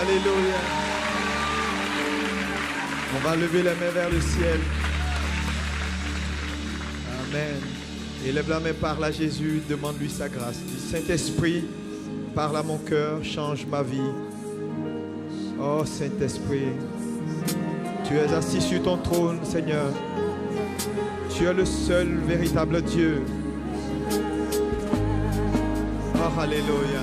Alléluia. On va lever les mains vers le ciel. Amen. Élève la main, parle à Jésus, demande-lui sa grâce. Dis, Saint-Esprit, parle à mon cœur, change ma vie. Oh Saint-Esprit, tu es assis sur ton trône, Seigneur. Tu es le seul véritable Dieu. Oh, alléluia.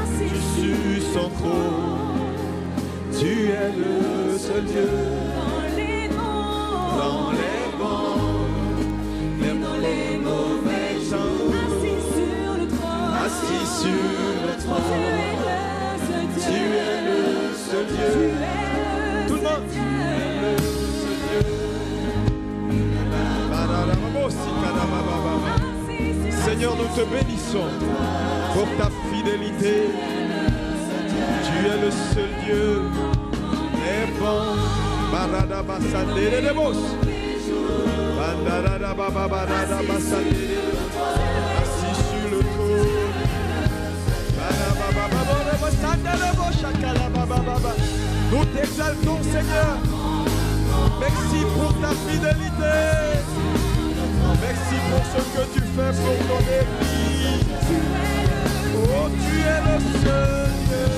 Assis sur son trône, tu es le seul Dieu. Dans les bons, les mauvais gens. Assis sur le trône, tu es le seul Dieu. Tout le monde. Seigneur, nous te bénissons pour ta fidélité. Tu es le seul Dieu. Et bon, Barada Bassandé de Bos. Bandarada Baba Barada Bassandé. Assis sur le trône. Nous t'exaltons, Seigneur. Merci pour ta fidélité. Merci pour ce que tu fais pour ton Église. Oh, tu es le seul Dieu.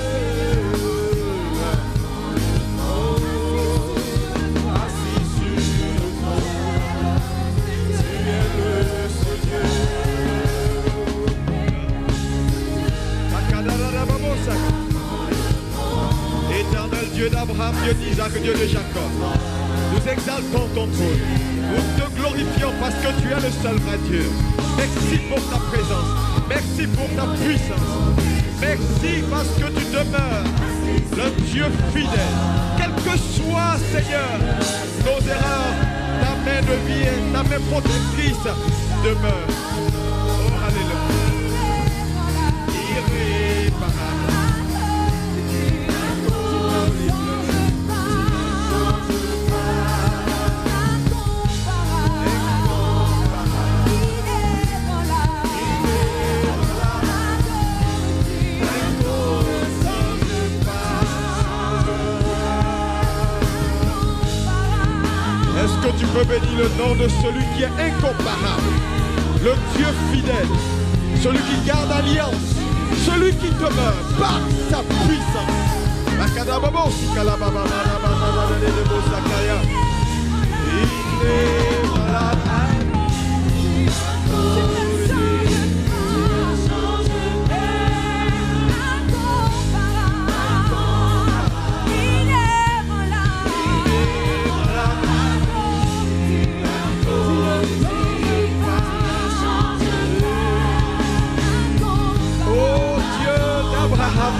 Oh, assis sur le trône, tu es le seul Dieu. Éternel Dieu d'Abraham, Dieu d'Isaac, Dieu de Jacob, nous exaltons ton trône. Nous te glorifions parce que tu es le seul vrai Dieu. Merci pour ta présence. Merci pour ta puissance. Merci parce que tu demeures le Dieu fidèle. Quel que soit, Seigneur, nos erreurs, ta main de vie et ta main protectrice demeure. Oh, alléluia. Irréparable. Est-ce que tu peux bénir le nom de celui qui est incomparable, le Dieu fidèle, celui qui garde alliance, celui qui demeure par sa puissance. Il est malade.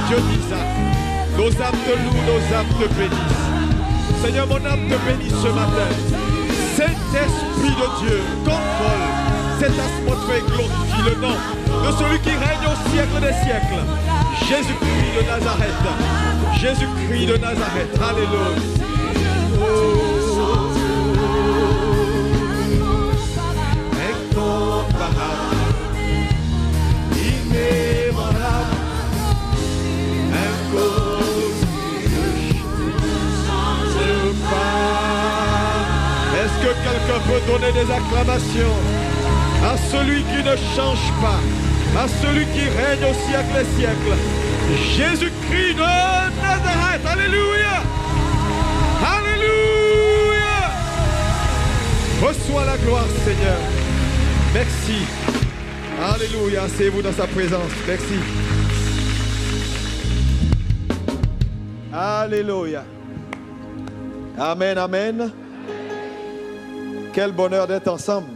Dieu d'Isaac, nos âmes te louent, nos âmes te bénissent. Seigneur, mon âme te bénit ce matin. Saint-Esprit de Dieu, contrôle cette atmosphère et glorifie le nom de celui qui règne au siècle des siècles. Jésus-Christ de Nazareth. Jésus-Christ de Nazareth. Alléluia. Incomparable. Inémorable. Est-ce que quelqu'un peut donner des acclamations à celui qui ne change pas, à celui qui règne au siècle des siècles, Jésus-Christ de Nazareth? Alléluia! Alléluia! Reçois la gloire, Seigneur. Merci. Alléluia. Asseyez-vous dans sa présence. Merci. Alléluia. Amen, amen. Quel bonheur d'être ensemble.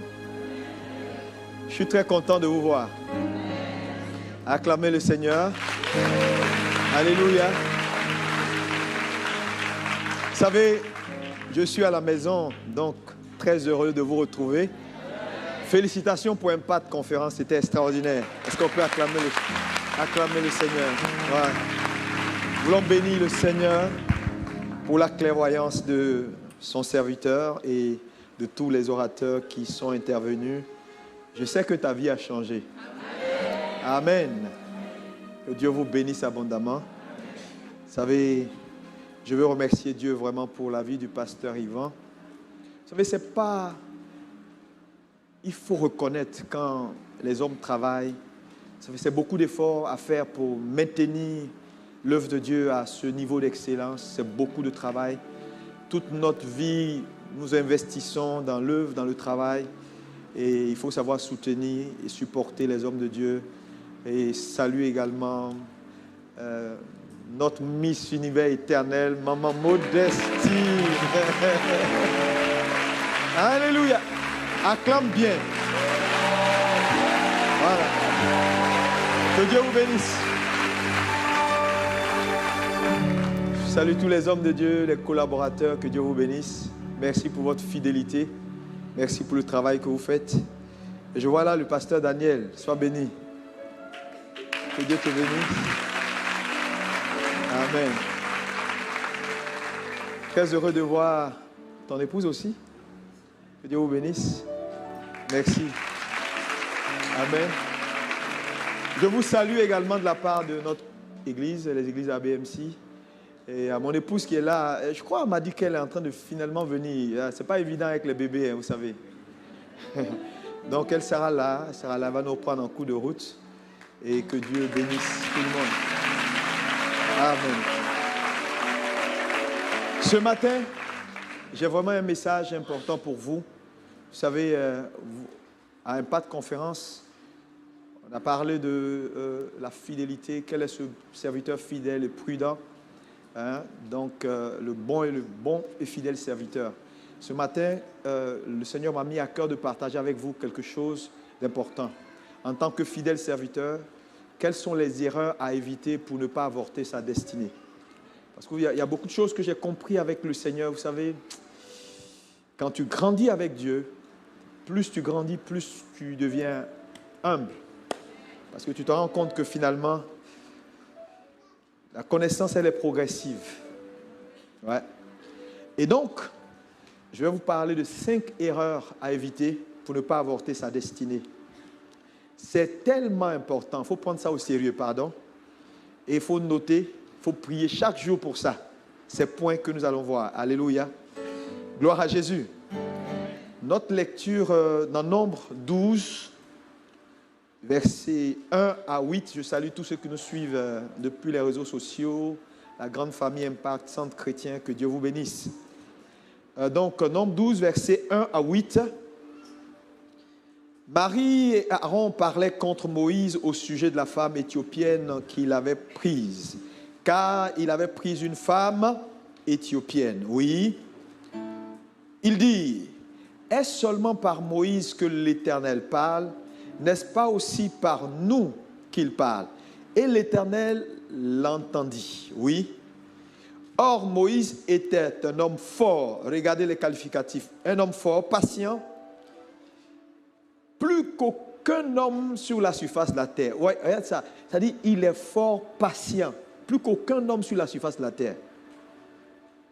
Je suis très content de vous voir. Acclamez le Seigneur. Alléluia. Vous savez, je suis à la maison, donc très heureux de vous retrouver. Félicitations pour Impact Conférence, c'était extraordinaire. Est-ce qu'on peut acclamer le Seigneur? Ouais. Nous voulons bénir le Seigneur pour la clairvoyance de son serviteur et de tous les orateurs qui sont intervenus. Je sais que ta vie a changé. Amen. Que Dieu vous bénisse abondamment. Vous savez, je veux remercier Dieu vraiment pour la vie du pasteur Yvan. Vous savez, c'est pas... Il faut reconnaître quand les hommes travaillent. Vous savez, c'est beaucoup d'efforts à faire pour maintenir l'œuvre de Dieu à ce niveau d'excellence. C'est beaucoup de travail. Toute notre vie, nous investissons dans l'œuvre, dans le travail. Et il faut savoir soutenir et supporter les hommes de Dieu. Et saluer également notre Miss Univers éternelle, Maman Modestie. Alléluia. Acclame bien. Voilà. Que Dieu vous bénisse. Je salue tous les hommes de Dieu, les collaborateurs. Que Dieu vous bénisse. Merci pour votre fidélité. Merci pour le travail que vous faites. Et je vois là le pasteur Daniel. Sois béni. Que Dieu te bénisse. Amen. Très heureux de voir ton épouse aussi. Que Dieu vous bénisse. Merci. Amen. Je vous salue également de la part de notre église, les églises ABMC. Et à mon épouse qui est là, je crois, elle m'a dit qu'elle est en train de finalement venir. C'est pas évident avec les bébés, hein, vous savez. Donc elle sera là, elle va nous prendre en coup de route. Et que Dieu bénisse tout le monde. Amen. Ce matin, j'ai vraiment un message important pour vous. Vous savez, à Impact Conférence, on a parlé de la fidélité. Quel est ce serviteur fidèle et prudent? Hein? Donc, le bon et fidèle serviteur. Ce matin, le Seigneur m'a mis à cœur de partager avec vous quelque chose d'important. En tant que fidèle serviteur, quelles sont les erreurs à éviter pour ne pas avorter sa destinée? Parce qu'il y a beaucoup de choses que j'ai compris avec le Seigneur. Vous savez, quand tu grandis avec Dieu, plus tu grandis, plus tu deviens humble. Parce que tu te rends compte que finalement, la connaissance, elle est progressive. Ouais. Et donc, je vais vous parler de 5 erreurs à éviter pour ne pas avorter sa destinée. C'est tellement important. Il faut prendre ça au sérieux, pardon. Et il faut noter, il faut prier chaque jour pour ça. Ces points que nous allons voir. Alléluia. Gloire à Jésus. Notre lecture dans Nombre 12, versets 1 à 8. Je salue tous ceux qui nous suivent depuis les réseaux sociaux, la grande famille Impact, Centre chrétien. Que Dieu vous bénisse. Donc, Nombre 12, versets 1 à 8. Marie et Aaron parlaient contre Moïse au sujet de la femme éthiopienne qu'il avait prise. Car il avait pris une femme éthiopienne. Oui. Il dit, est-ce seulement par Moïse que l'Éternel parle? N'est-ce pas aussi par nous qu'il parle? Et l'Éternel l'entendit. Oui. Or, Moïse était un homme fort. Regardez les qualificatifs. Un homme fort, patient, plus qu'aucun homme sur la surface de la terre. Ouais, regarde ça. Ça dit, il est fort patient. Plus qu'aucun homme sur la surface de la terre.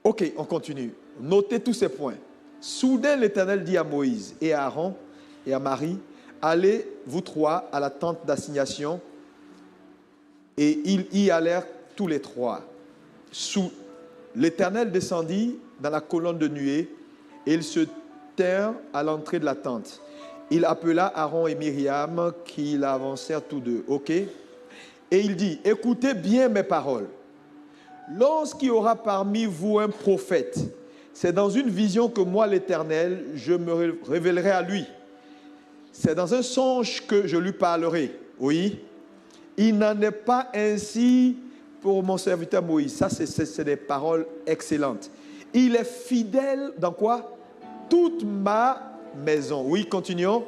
Ok, on continue. Notez tous ces points. Soudain, l'Éternel dit à Moïse et à Aaron et à Marie, allez, vous trois, à la tente d'assignation. Et ils y allèrent tous les trois. L'Éternel descendit dans la colonne de nuée et ils se tinrent à l'entrée de la tente. Il appela Aaron et Myriam qui l'avancèrent tous deux. Ok? Et il dit, écoutez bien mes paroles. Lorsqu'il y aura parmi vous un prophète, c'est dans une vision que moi, l'Éternel, je me révélerai à lui. C'est dans un songe que je lui parlerai. Oui? Il n'en est pas ainsi pour mon serviteur Moïse. Ça, c'est des paroles excellentes. Il est fidèle dans quoi? Toute ma maison. Oui, continuons.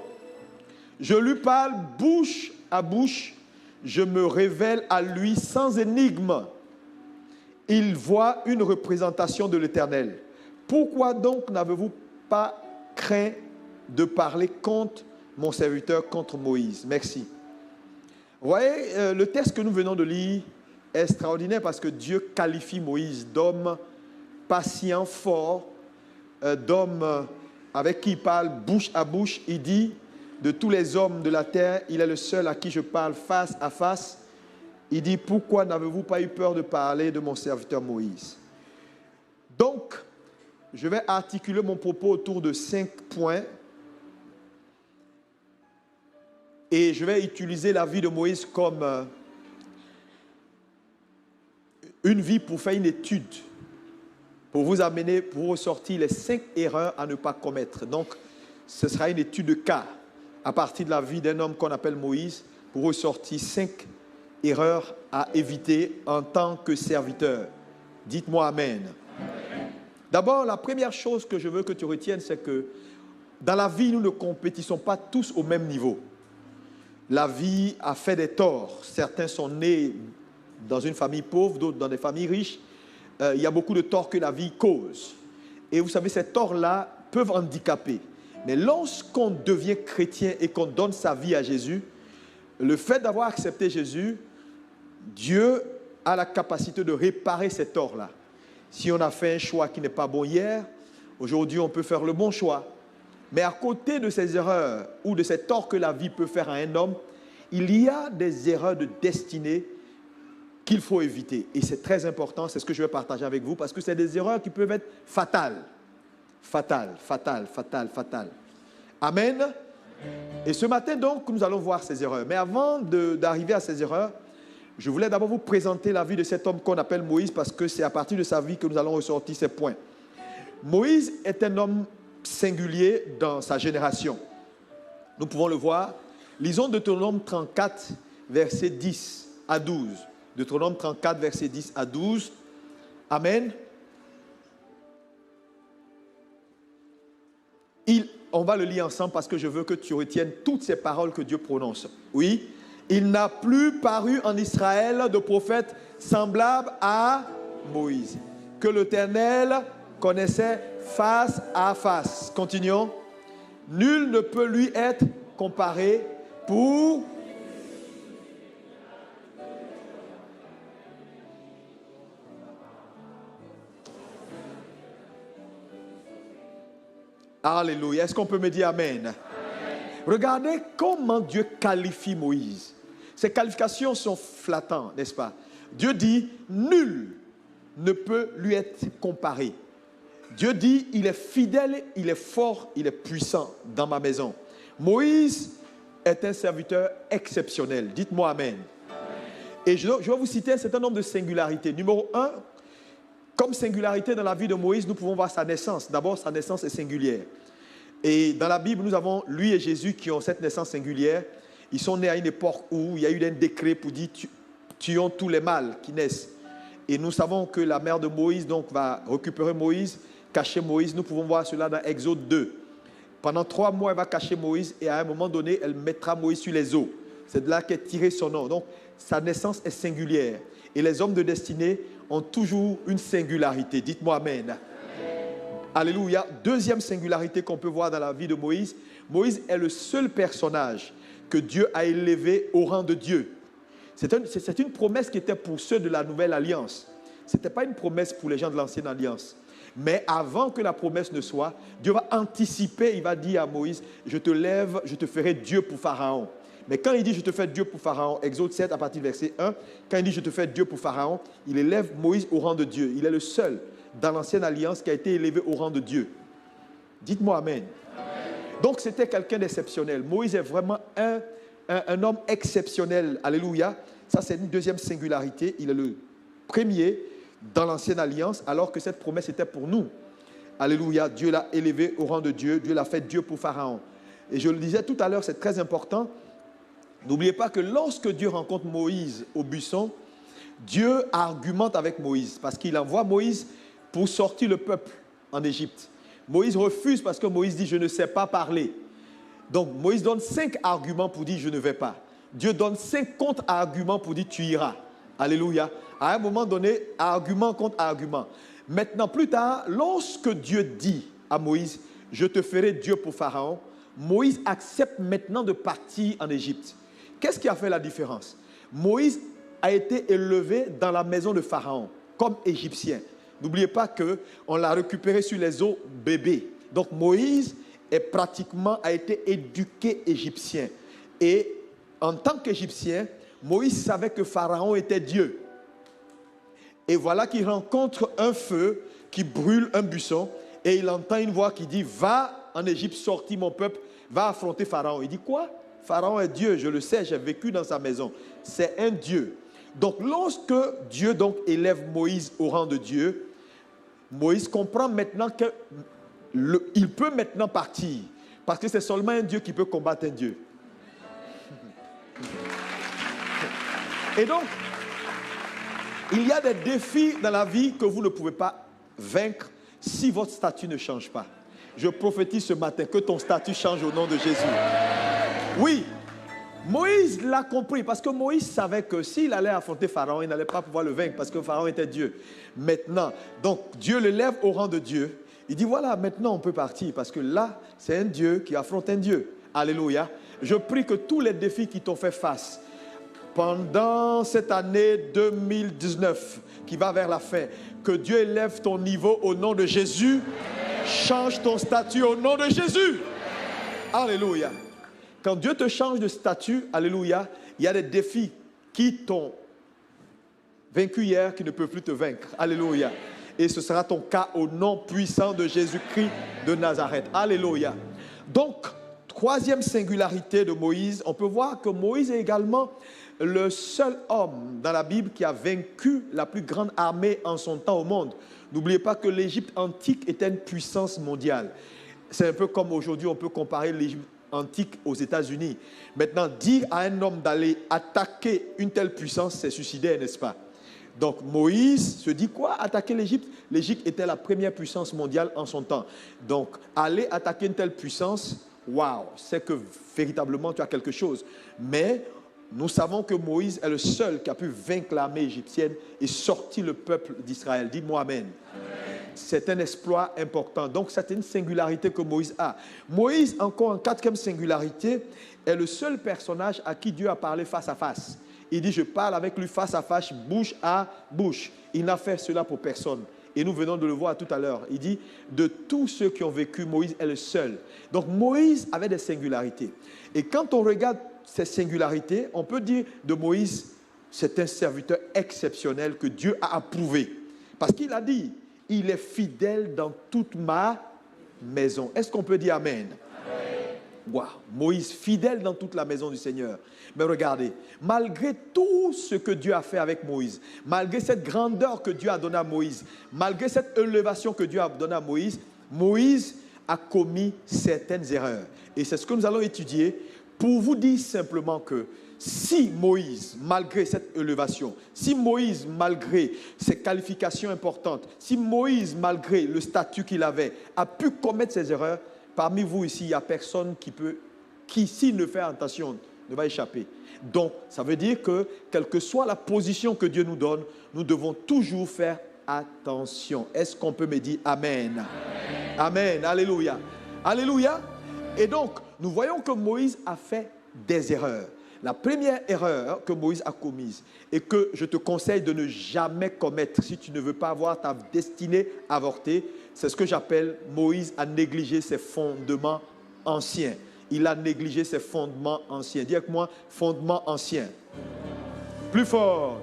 Je lui parle bouche à bouche. Je me révèle à lui sans énigme. Il voit une représentation de l'Éternel. Pourquoi donc n'avez-vous pas craint de parler contre mon serviteur, contre Moïse? Merci. Vous voyez, le texte que nous venons de lire est extraordinaire parce que Dieu qualifie Moïse d'homme patient, fort, d'homme avec qui il parle bouche à bouche. Il dit, de tous les hommes de la terre, il est le seul à qui je parle face à face. Il dit, pourquoi n'avez-vous pas eu peur de parler de mon serviteur Moïse? Donc, je vais articuler mon propos autour de 5 points. Et je vais utiliser la vie de Moïse comme une vie pour faire une étude, pour vous amener, pour ressortir les 5 erreurs à ne pas commettre. Donc, ce sera une étude de cas à partir de la vie d'un homme qu'on appelle Moïse, pour ressortir 5 erreurs à éviter en tant que serviteur. Dites-moi Amen. D'abord, la première chose que je veux que tu retiennes, c'est que dans la vie, nous ne compétissons pas tous au même niveau. La vie a fait des torts. Certains sont nés dans une famille pauvre, d'autres dans des familles riches. Il y a beaucoup de torts que la vie cause. Et vous savez, ces torts-là peuvent handicaper. Mais lorsqu'on devient chrétien et qu'on donne sa vie à Jésus, le fait d'avoir accepté Jésus, Dieu a la capacité de réparer ces torts-là. Si on a fait un choix qui n'est pas bon hier, aujourd'hui on peut faire le bon choix. Mais à côté de ces erreurs ou de ces torts que la vie peut faire à un homme, il y a des erreurs de destinée qu'il faut éviter. Et c'est très important, c'est ce que je vais partager avec vous, parce que c'est des erreurs qui peuvent être fatales. Fatales. Amen. Et ce matin donc, nous allons voir ces erreurs. Mais avant d'arriver à ces erreurs, je voulais d'abord vous présenter la vie de cet homme qu'on appelle Moïse, parce que c'est à partir de sa vie que nous allons ressortir ces points. Moïse est un homme singulier dans sa génération. Nous pouvons le voir. Lisons Deutéronome 34, versets 10 à 12. Deutéronome 34, versets 10 à 12. Amen. On va le lire ensemble parce que je veux que tu retiennes toutes ces paroles que Dieu prononce. Oui. Il n'a plus paru en Israël de prophète semblable à Moïse, que l'Éternel connaissait face à face. Continuons. Nul ne peut lui être comparé pour... Alléluia. Est-ce qu'on peut me dire Amen? Regardez comment Dieu qualifie Moïse. Ces qualifications sont flattantes, n'est-ce pas? Dieu dit, nul ne peut lui être comparé. Dieu dit, il est fidèle, il est fort, il est puissant dans ma maison. Moïse est un serviteur exceptionnel. Dites-moi Amen. Et je vais vous citer un certain nombre de singularités. Numéro 1, comme singularité dans la vie de Moïse, nous pouvons voir sa naissance. D'abord, sa naissance est singulière. Et dans la Bible, nous avons lui et Jésus qui ont cette naissance singulière. Ils sont nés à une époque où il y a eu un décret pour dire tuons tous les mâles qui naissent. Et nous savons que la mère de Moïse donc, va récupérer Moïse, cacher Moïse. Nous pouvons voir cela dans Exode 2. Pendant 3 mois, elle va cacher Moïse et à un moment donné, elle mettra Moïse sur les eaux. C'est de là qu'est tiré son nom. Donc, sa naissance est singulière. Et les hommes de destinée ont toujours une singularité. Dites-moi Amen. Alléluia. Deuxième singularité qu'on peut voir dans la vie de Moïse. Moïse est le seul personnage que Dieu a élevé au rang de Dieu. C'est une promesse qui était pour ceux de la nouvelle alliance. Ce n'était pas une promesse pour les gens de l'ancienne alliance. Mais avant que la promesse ne soit, Dieu va anticiper, il va dire à Moïse, je te lève, je te ferai Dieu pour Pharaon. Mais quand il dit je te fais Dieu pour Pharaon, Exode 7 à partir du verset 1, quand il dit je te fais Dieu pour Pharaon, il élève Moïse au rang de Dieu. Il est le seul dans l'ancienne alliance qui a été élevé au rang de Dieu. Dites-moi Amen. Donc c'était quelqu'un d'exceptionnel. Moïse est vraiment un homme exceptionnel. Alléluia. Ça c'est une deuxième singularité. Il est le premier dans l'ancienne alliance alors que cette promesse était pour nous. Alléluia. Dieu l'a élevé au rang de Dieu. Dieu l'a fait Dieu pour Pharaon. Et je le disais tout à l'heure, c'est très important. N'oubliez pas que lorsque Dieu rencontre Moïse au buisson, Dieu argumente avec Moïse parce qu'il envoie Moïse pour sortir le peuple en Égypte. Moïse refuse parce que Moïse dit « je ne sais pas parler ». Donc Moïse donne 5 arguments pour dire « je ne vais pas ». Dieu donne 5 contre-arguments pour dire « tu iras ». Alléluia. À un moment donné, argument contre argument. Maintenant, plus tard, lorsque Dieu dit à Moïse « je te ferai Dieu pour Pharaon », Moïse accepte maintenant de partir en Égypte. Qu'est-ce qui a fait la différence? Moïse a été élevé dans la maison de Pharaon comme Égyptien. N'oubliez pas qu'on l'a récupéré sur les eaux bébé. Donc Moïse a été éduqué égyptien. Et en tant qu'Égyptien, Moïse savait que Pharaon était Dieu. Et voilà qu'il rencontre un feu qui brûle un buisson et il entend une voix qui dit « Va en Égypte, sortis mon peuple, va affronter Pharaon. » Il dit « Quoi? Pharaon est Dieu, je le sais, j'ai vécu dans sa maison. C'est un Dieu. » Donc lorsque Dieu élève Moïse au rang de Dieu, Moïse comprend maintenant qu'il peut maintenant partir. Parce que c'est seulement un Dieu qui peut combattre un Dieu. Et donc, il y a des défis dans la vie que vous ne pouvez pas vaincre si votre statut ne change pas. Je prophétise ce matin que ton statut change au nom de Jésus. Oui, Moïse l'a compris parce que Moïse savait que s'il allait affronter Pharaon, il n'allait pas pouvoir le vaincre parce que Pharaon était Dieu. Maintenant, donc Dieu le lève au rang de Dieu. Il dit voilà, maintenant on peut partir parce que là, c'est un Dieu qui affronte un Dieu. Alléluia. Je prie que tous les défis qui t'ont fait face, pendant cette année 2019 qui va vers la fin, que Dieu élève ton niveau au nom de Jésus, change ton statut au nom de Jésus. Alléluia. Quand Dieu te change de statut, alléluia, il y a des défis qui t'ont vaincu hier qui ne peuvent plus te vaincre. Alléluia. Et ce sera ton cas au nom puissant de Jésus-Christ de Nazareth. Alléluia. Donc, troisième singularité de Moïse, on peut voir que Moïse est également le seul homme dans la Bible qui a vaincu la plus grande armée en son temps au monde. N'oubliez pas que l'Égypte antique était une puissance mondiale. C'est un peu comme aujourd'hui, on peut comparer l'Égypte antique aux États-Unis. Maintenant, dire à un homme d'aller attaquer une telle puissance, c'est suicidaire, n'est-ce pas? Donc Moïse se dit quoi? Attaquer l'Égypte? L'Égypte était la première puissance mondiale en son temps. Donc, aller attaquer une telle puissance, waouh, c'est que véritablement tu as quelque chose. Mais nous savons que Moïse est le seul qui a pu vaincre l'armée égyptienne et sortir le peuple d'Israël. Dites-moi Amen. C'est un exploit important. Donc, c'est une singularité que Moïse a. Moïse, encore en quatrième singularité, est le seul personnage à qui Dieu a parlé face à face. Il dit, je parle avec lui face à face, bouche à bouche. Il n'a fait cela pour personne. Et nous venons de le voir tout à l'heure. Il dit, de tous ceux qui ont vécu, Moïse est le seul. Donc, Moïse avait des singularités. Et quand on regarde ces singularités, on peut dire de Moïse, c'est un serviteur exceptionnel que Dieu a approuvé. Parce qu'il a dit, il est fidèle dans toute ma maison. Est-ce qu'on peut dire Amen? Wow. Moïse, fidèle dans toute la maison du Seigneur. Mais regardez, malgré tout ce que Dieu a fait avec Moïse, malgré cette grandeur que Dieu a donnée à Moïse, malgré cette élévation que Dieu a donnée à Moïse, Moïse a commis certaines erreurs. Et c'est ce que nous allons étudier pour vous dire simplement que si Moïse, malgré cette élévation, si Moïse, malgré ses qualifications importantes, si Moïse, malgré le statut qu'il avait, a pu commettre ces erreurs, parmi vous ici, il n'y a personne qui, s'il ne fait attention, ne va échapper. Donc, ça veut dire que, quelle que soit la position que Dieu nous donne, nous devons toujours faire attention. Est-ce qu'on peut me dire Amen? Amen. Amen. Alléluia. Alléluia. Et donc, nous voyons que Moïse a fait des erreurs. La première erreur que Moïse a commise et que je te conseille de ne jamais commettre si tu ne veux pas avoir ta destinée avortée, c'est ce que j'appelle Moïse a négligé ses fondements anciens. Il a négligé ses fondements anciens. Dis avec moi, fondements anciens. Plus fort.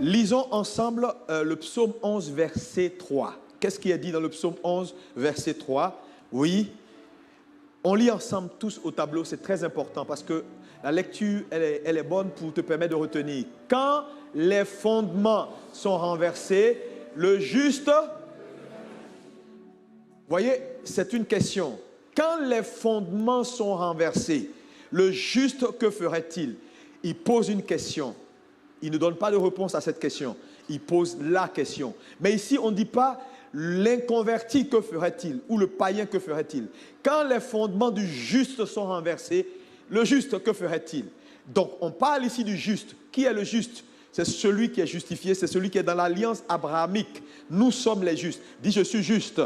Lisons ensemble le psaume 11, verset 3. Qu'est-ce qui est dit dans le psaume 11, verset 3? Oui. On lit ensemble tous au tableau, c'est très important parce que la lecture, elle est bonne pour te permettre de retenir. Quand les fondements sont renversés, le juste... Voyez, c'est une question. Quand les fondements sont renversés, le juste, que ferait-il? Il pose une question. Il ne donne pas de réponse à cette question. Il pose la question. Mais ici, on ne dit pas... L'inconverti, que ferait-il? Ou le païen, que ferait-il? Quand les fondements du juste sont renversés, le juste, que ferait-il? Donc, on parle ici du juste. Qui est le juste? C'est celui qui est justifié, c'est celui qui est dans l'alliance abrahamique. Nous sommes les justes. Dis, je suis juste.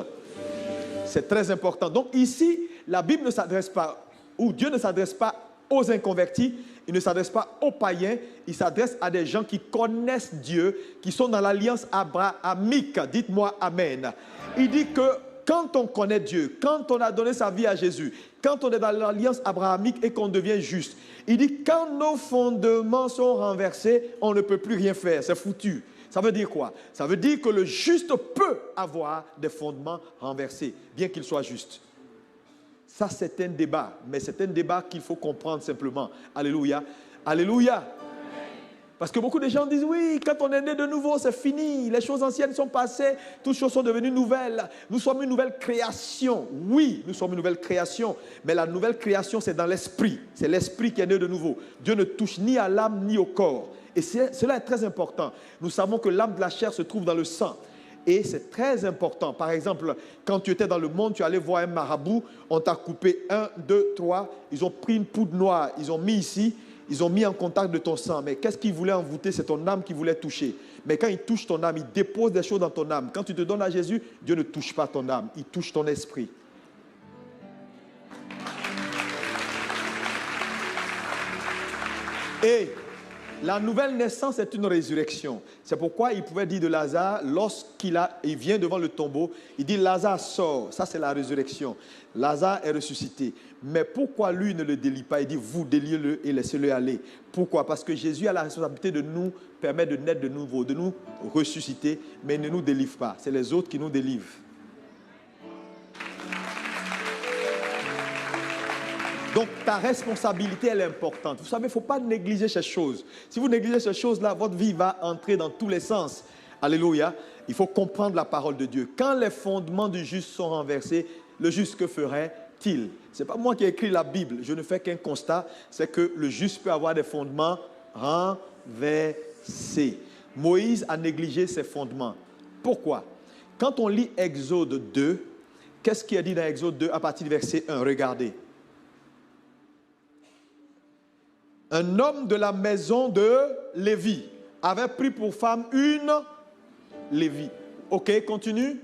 C'est très important. Donc, ici, la Bible ne s'adresse pas, ou Dieu ne s'adresse pas aux inconvertis, il ne s'adresse pas aux païens, il s'adresse à des gens qui connaissent Dieu, qui sont dans l'alliance abrahamique. Dites-moi Amen. Il dit que quand on connaît Dieu, quand on a donné sa vie à Jésus, quand on est dans l'alliance abrahamique et qu'on devient juste, il dit quand nos fondements sont renversés, on ne peut plus rien faire, c'est foutu. Ça veut dire quoi? Ça veut dire que le juste peut avoir des fondements renversés, bien qu'il soit juste. Ça, c'est un débat, mais c'est un débat qu'il faut comprendre simplement. Alléluia. Alléluia. Parce que beaucoup de gens disent, oui, quand on est né de nouveau, c'est fini. Les choses anciennes sont passées, toutes choses sont devenues nouvelles. Nous sommes une nouvelle création. Oui, nous sommes une nouvelle création. Mais la nouvelle création, c'est dans l'esprit. C'est l'esprit qui est né de nouveau. Dieu ne touche ni à l'âme ni au corps. Et cela est très important. Nous savons que l'âme de la chair se trouve dans le sang. Et c'est très important. Par exemple, quand tu étais dans le monde, tu allais voir un marabout, on t'a coupé 1, 2, 3, ils ont pris une poudre noire, ils ont mis ici, ils ont mis en contact de ton sang. Mais qu'est-ce qu'ils voulaient envoûter? C'est ton âme qu'ils voulaient toucher. Mais quand ils touchent ton âme, ils déposent des choses dans ton âme. Quand tu te donnes à Jésus, Dieu ne touche pas ton âme, il touche ton esprit. Et la nouvelle naissance est une résurrection. C'est pourquoi il pouvait dire de Lazare, lorsqu'il vient devant le tombeau, il dit Lazare sort. Ça, c'est la résurrection. Lazare est ressuscité. Mais pourquoi lui ne le délie pas? Il dit vous déliez-le et laissez-le aller. Pourquoi? Parce que Jésus a la responsabilité de nous permettre de naître de nouveau, de nous ressusciter, mais il ne nous délivre pas. C'est les autres qui nous délivrent. Donc, ta responsabilité, elle est importante. Vous savez, il ne faut pas négliger ces choses. Si vous négligez ces choses-là, votre vie va entrer dans tous les sens. Alléluia. Il faut comprendre la parole de Dieu. Quand les fondements du juste sont renversés, le juste, que ferait-il? Ce n'est pas moi qui ai écrit la Bible. Je ne fais qu'un constat. C'est que le juste peut avoir des fondements renversés. Moïse a négligé ses fondements. Pourquoi? Quand on lit Exode 2, qu'est-ce qui est dit dans Exode 2 à partir du verset 1? Regardez. Un homme de la maison de Lévi avait pris pour femme une Lévi. Ok, continue.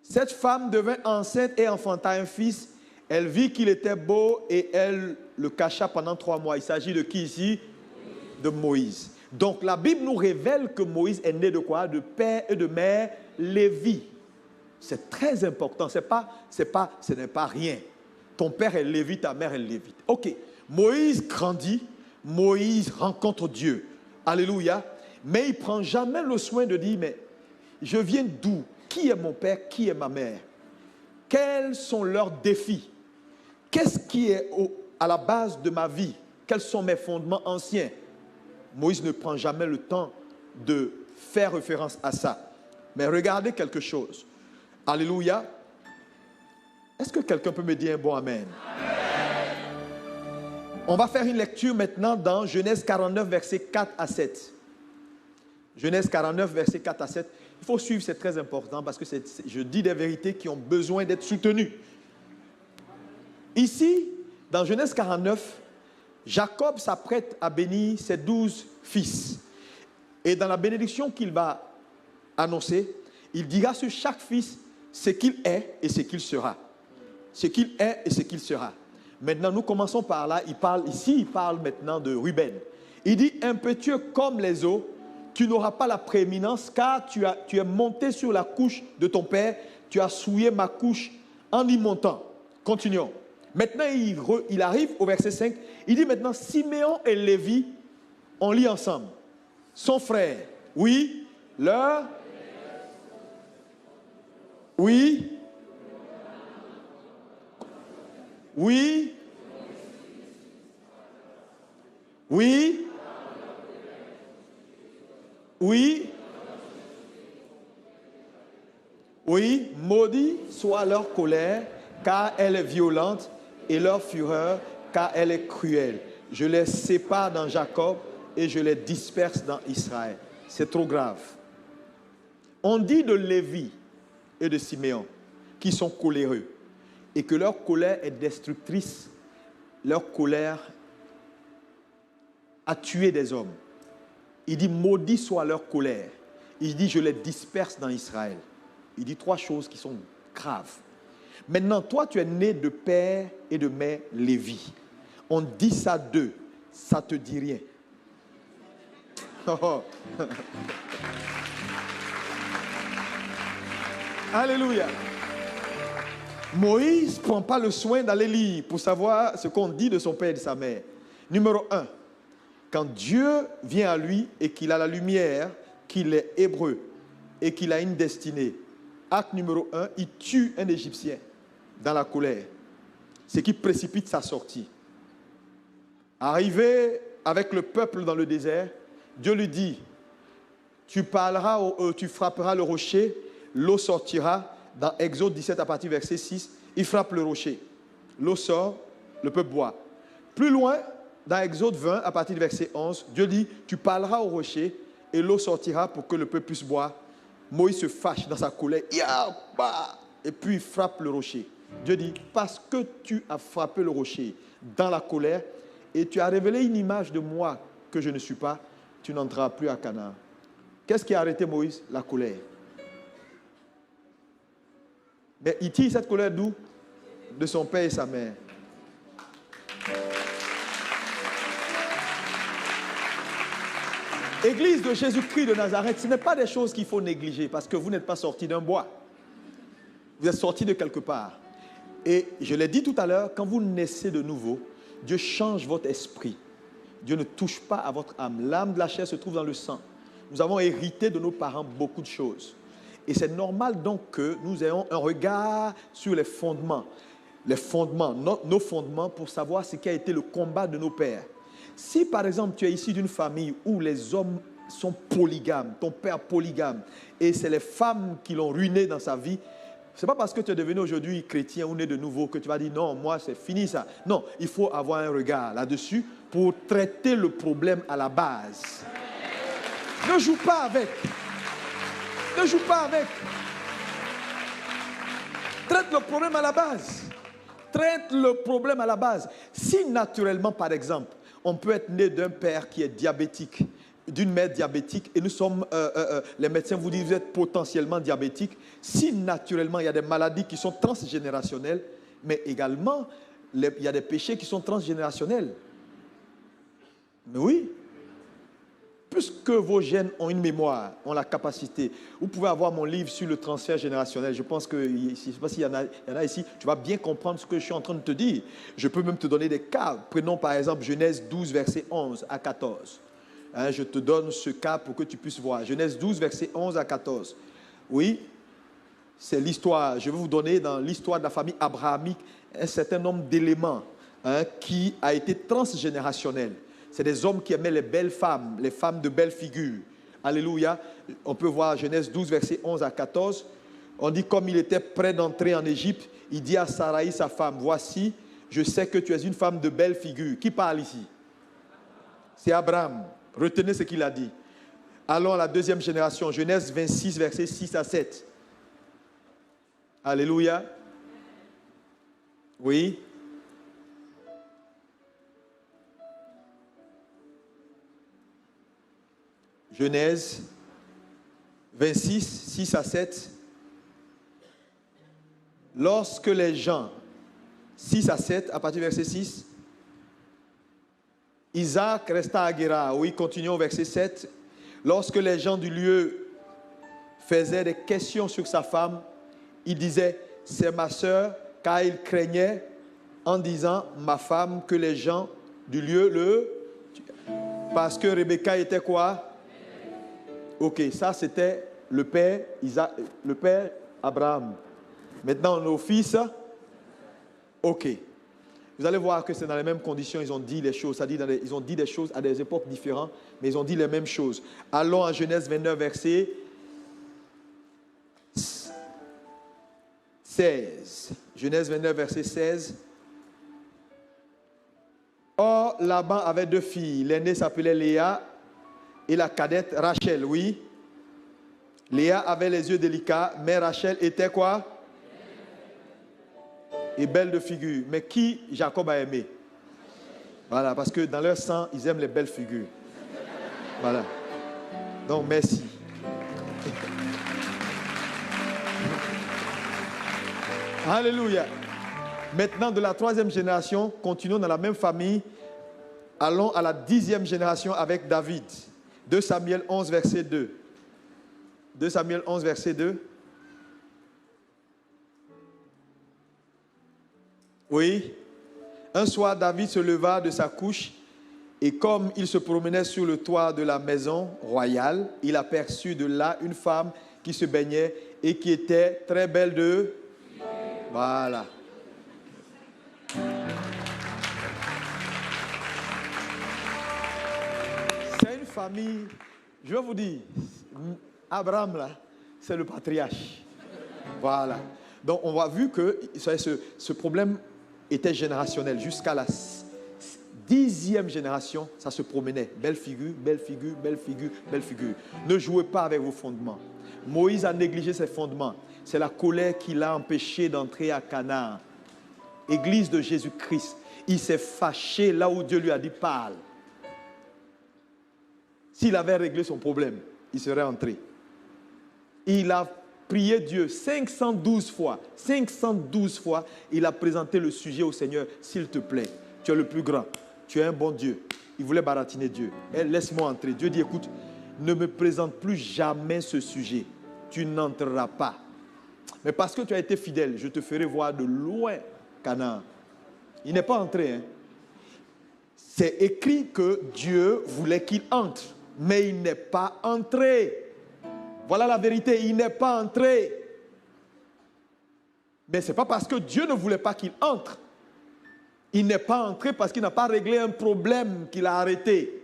Cette femme devint enceinte et enfanta un fils. Elle vit qu'il était beau et elle le cacha pendant 3 mois. Il s'agit de qui ici? De Moïse. Donc la Bible nous révèle que Moïse est né de quoi? De père et de mère Lévi. C'est très important. Ce n'est pas rien. Ton père est Lévi, ta mère est Lévite. Ok. Moïse grandit, Moïse rencontre Dieu. Alléluia. Mais il ne prend jamais le soin de dire, mais je viens d'où? Qui est mon père? Qui est ma mère? Quels sont leurs défis? Qu'est-ce qui est à la base de ma vie? Quels sont mes fondements anciens? Moïse ne prend jamais le temps de faire référence à ça. Mais regardez quelque chose. Alléluia. Est-ce que quelqu'un peut me dire un bon amen? On va faire une lecture maintenant dans Genèse 49, versets 4 à 7. Genèse 49, versets 4 à 7. Il faut suivre, c'est très important parce que je dis des vérités qui ont besoin d'être soutenues. Ici, dans Genèse 49, Jacob s'apprête à bénir ses 12 fils. Et dans la bénédiction qu'il va annoncer, il dira sur chaque fils ce qu'il est et ce qu'il sera. Ce qu'il est et ce qu'il sera. Maintenant, nous commençons par là. Il parle maintenant de Ruben. Il dit, impétueux comme les eaux, tu n'auras pas la prééminence car tu es monté sur la couche de ton père, tu as souillé ma couche en y montant. Continuons. Maintenant, il arrive au verset 5. Il dit maintenant, Siméon et Lévi, on lit ensemble. Son frère, oui, leur... Oui. Oui. Oui. Oui. Oui. Maudit soit leur colère, car elle est violente, et leur fureur, car elle est cruelle. Je les sépare dans Jacob et je les disperse dans Israël. C'est trop grave. On dit de Lévi et de Siméon qui sont coléreux et que leur colère est destructrice. Leur colère a tué des hommes. Il dit maudit soit leur colère. Il dit je les disperse dans Israël. Il dit 3 choses qui sont graves. Maintenant, toi, tu es né de père et de mère Lévi. On dit ça d'eux. Ça te dit rien. Alléluia. Moïse ne prend pas le soin d'aller lire pour savoir ce qu'on dit de son père et de sa mère. Numéro 1, quand Dieu vient à lui et qu'il a la lumière, qu'il est hébreu et qu'il a une destinée, acte numéro 1, il tue un Égyptien dans la colère, ce qui précipite sa sortie. Arrivé avec le peuple dans le désert, Dieu lui dit, tu frapperas le rocher, l'eau sortira. Dans Exode 17 à partir du verset 6, il frappe le rocher. L'eau sort, le peuple boit. Plus loin, dans Exode 20 à partir du verset 11, Dieu dit, tu parleras au rocher et l'eau sortira pour que le peuple puisse boire. Moïse se fâche dans sa colère, et puis il frappe le rocher. Dieu dit, parce que tu as frappé le rocher dans la colère et tu as révélé une image de moi que je ne suis pas, tu n'entreras plus à Canaan. Qu'est-ce qui a arrêté Moïse? La colère. Mais il tire cette colère d'où? De son père et sa mère. Église de Jésus-Christ de Nazareth, ce n'est pas des choses qu'il faut négliger parce que vous n'êtes pas sortis d'un bois. Vous êtes sortis de quelque part. Et je l'ai dit tout à l'heure, quand vous naissez de nouveau, Dieu change votre esprit. Dieu ne touche pas à votre âme. L'âme de la chair se trouve dans le sang. Nous avons hérité de nos parents beaucoup de choses. Et c'est normal donc que nous ayons un regard sur les fondements, nos fondements pour savoir ce qui a été le combat de nos pères. Si par exemple tu es issu d'une famille où les hommes sont polygames, ton père polygame, et c'est les femmes qui l'ont ruiné dans sa vie, ce n'est pas parce que tu es devenu aujourd'hui chrétien ou né de nouveau que tu vas dire non, moi c'est fini ça. Non, il faut avoir un regard là-dessus pour traiter le problème à la base. Ne joue pas avec. Ne joue pas avec. Traite le problème à la base. Traite le problème à la base. Si naturellement, par exemple, on peut être né d'un père qui est diabétique, d'une mère diabétique, et nous sommes, les médecins vous disent, vous êtes potentiellement diabétique. Si naturellement, il y a des maladies qui sont transgénérationnelles, mais également, il y a des péchés qui sont transgénérationnels. Mais oui. Puisque vos gènes ont une mémoire, ont la capacité, vous pouvez avoir mon livre sur le transfert générationnel. Je pense que, je ne sais pas s'il y en a ici, tu vas bien comprendre ce que je suis en train de te dire. Je peux même te donner des cas. Prenons par exemple Genèse 12, verset 11 à 14. Je te donne ce cas pour que tu puisses voir. Genèse 12, verset 11 à 14. Oui, c'est l'histoire. Je vais vous donner dans l'histoire de la famille abrahamique un certain nombre d'éléments qui a été transgénérationnel. C'est des hommes qui aimaient les belles femmes, les femmes de belles figures. Alléluia. On peut voir Genèse 12, verset 11 à 14. On dit, comme il était prêt d'entrer en Égypte, il dit à Saraï, sa femme, voici, je sais que tu es une femme de belle figure. Qui parle ici? C'est Abraham. Retenez ce qu'il a dit. Allons à la deuxième génération, Genèse 26, verset 6 à 7. Alléluia. Oui. Genèse 26, 6 à 7. Lorsque les gens, 6 à 7, à partir du verset 6, Isaac resta à Guérar. Oui, continuons au verset 7. Lorsque les gens du lieu faisaient des questions sur sa femme, il disait, c'est ma sœur, car il craignait en disant, ma femme, que les gens du lieu Parce que Rebecca était quoi? Ok, ça c'était le père Isaac, le père Abraham. Maintenant nos fils, ok. Vous allez voir que c'est dans les mêmes conditions, ils ont dit les choses, c'est-à-dire ils ont dit des choses à des époques différentes, mais ils ont dit les mêmes choses. Allons à Genèse 29, verset 16. Genèse 29, verset 16. Or, Laban avait deux filles. L'aînée s'appelait Léa et la cadette Rachel, oui. Léa avait les yeux délicats, mais Rachel était quoi? Et belle de figure. Mais qui Jacob a aimé? Voilà, parce que dans leur sang, ils aiment les belles figures. Voilà. Donc, merci. Alléluia. Maintenant, de la troisième génération, continuons dans la même famille. Allons à la 10e génération avec David. 2 Samuel 11, verset 2. 2 Samuel 11, verset 2. Oui. Un soir, David se leva de sa couche et comme il se promenait sur le toit de la maison royale, il aperçut de là une femme qui se baignait et qui était très belle de... Voilà. C'est une famille, je vais vous dire, Abraham là, c'est le patriarche. Voilà. Donc on a vu que ce problème était générationnel. Jusqu'à la 10e génération, ça se promenait. Belle figure, belle figure, belle figure, belle figure. Ne jouez pas avec vos fondements. Moïse a négligé ses fondements. C'est la colère qui l'a empêché d'entrer à Canaan. Église de Jésus-Christ. Il s'est fâché là où Dieu lui a dit parle. S'il avait réglé son problème, il serait entré. Il a prié Dieu 512 fois. 512 fois, il a présenté le sujet au Seigneur. S'il te plaît, tu es le plus grand. Tu es un bon Dieu. Il voulait baratiner Dieu. Laisse-moi entrer. Dieu dit, écoute, ne me présente plus jamais ce sujet. Tu n'entreras pas. Mais parce que tu as été fidèle, je te ferai voir de loin Canaan. Il n'est pas entré. Hein. C'est écrit que Dieu voulait qu'il entre. Mais il n'est pas entré. Voilà la vérité, il n'est pas entré. Mais ce n'est pas parce que Dieu ne voulait pas qu'il entre. Il n'est pas entré parce qu'il n'a pas réglé un problème qu'il a arrêté.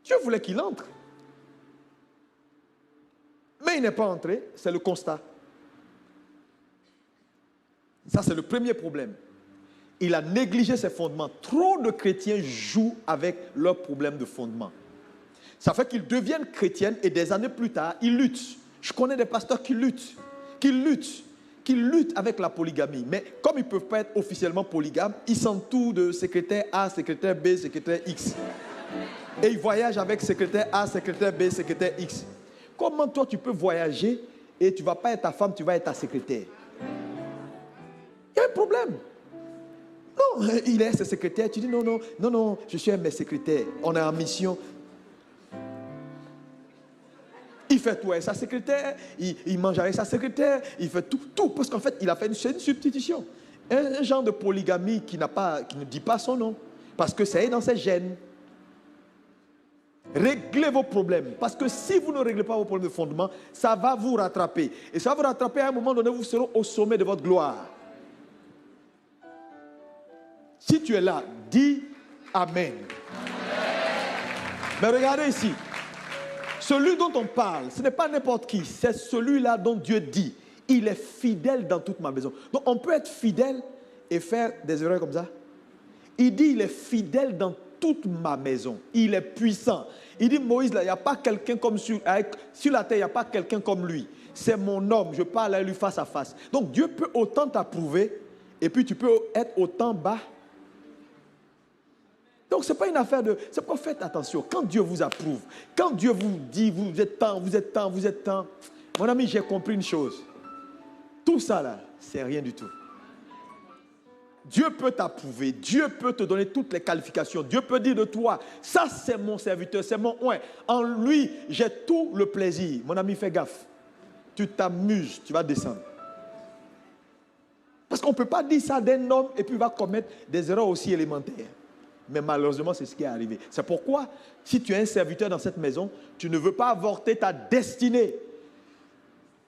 Dieu voulait qu'il entre. Mais il n'est pas entré, c'est le constat. Ça, c'est le premier problème. Il a négligé ses fondements. Trop de chrétiens jouent avec leurs problèmes de fondement. Ça fait qu'ils deviennent chrétiens et des années plus tard, ils luttent. Je connais des pasteurs qui luttent avec la polygamie. Mais comme ils ne peuvent pas être officiellement polygames, ils s'entourent de secrétaire A, secrétaire B, secrétaire X. Et ils voyagent avec secrétaire A, secrétaire B, secrétaire X. Comment toi tu peux voyager et tu ne vas pas être ta femme, tu vas être ta secrétaire? Il y a un problème. Non, il est ses secrétaires. Tu dis non, je suis un de mes secrétaires. On est en mission. Il fait tout avec sa secrétaire, il mange avec sa secrétaire, il fait tout. Parce qu'en fait, il a fait une substitution. Un genre de polygamie qui ne dit pas son nom. Parce que c'est dans ses gènes. Réglez vos problèmes. Parce que si vous ne réglez pas vos problèmes de fondement, ça va vous rattraper. Et ça va vous rattraper à un moment donné, vous serez au sommet de votre gloire. Si tu es là, dis Amen. Mais regardez ici. Celui dont on parle, ce n'est pas n'importe qui. C'est celui-là dont Dieu dit, il est fidèle dans toute ma maison. Donc on peut être fidèle et faire des erreurs comme ça. Il dit, il est fidèle dans toute ma maison. Il est puissant. Il dit, Moïse, là, il n'y a pas quelqu'un comme sur la terre, il n'y a pas quelqu'un comme lui. C'est mon homme, je parle à lui face à face. Donc Dieu peut autant t'approuver et puis tu peux être autant bas. Donc, ce n'est pas une affaire de... C'est pourquoi faites attention. Quand Dieu vous approuve, quand Dieu vous dit, vous êtes temps, vous êtes temps, vous êtes temps. Mon ami, j'ai compris une chose. Tout ça, là, c'est rien du tout. Dieu peut t'approuver. Dieu peut te donner toutes les qualifications. Dieu peut dire de toi, ça, c'est mon serviteur, c'est mon oint. En lui, j'ai tout le plaisir. Mon ami, fais gaffe. Tu t'amuses, tu vas descendre. Parce qu'on ne peut pas dire ça d'un homme et puis il va commettre des erreurs aussi élémentaires. Mais malheureusement, c'est ce qui est arrivé. C'est pourquoi, si tu es un serviteur dans cette maison, tu ne veux pas avorter ta destinée.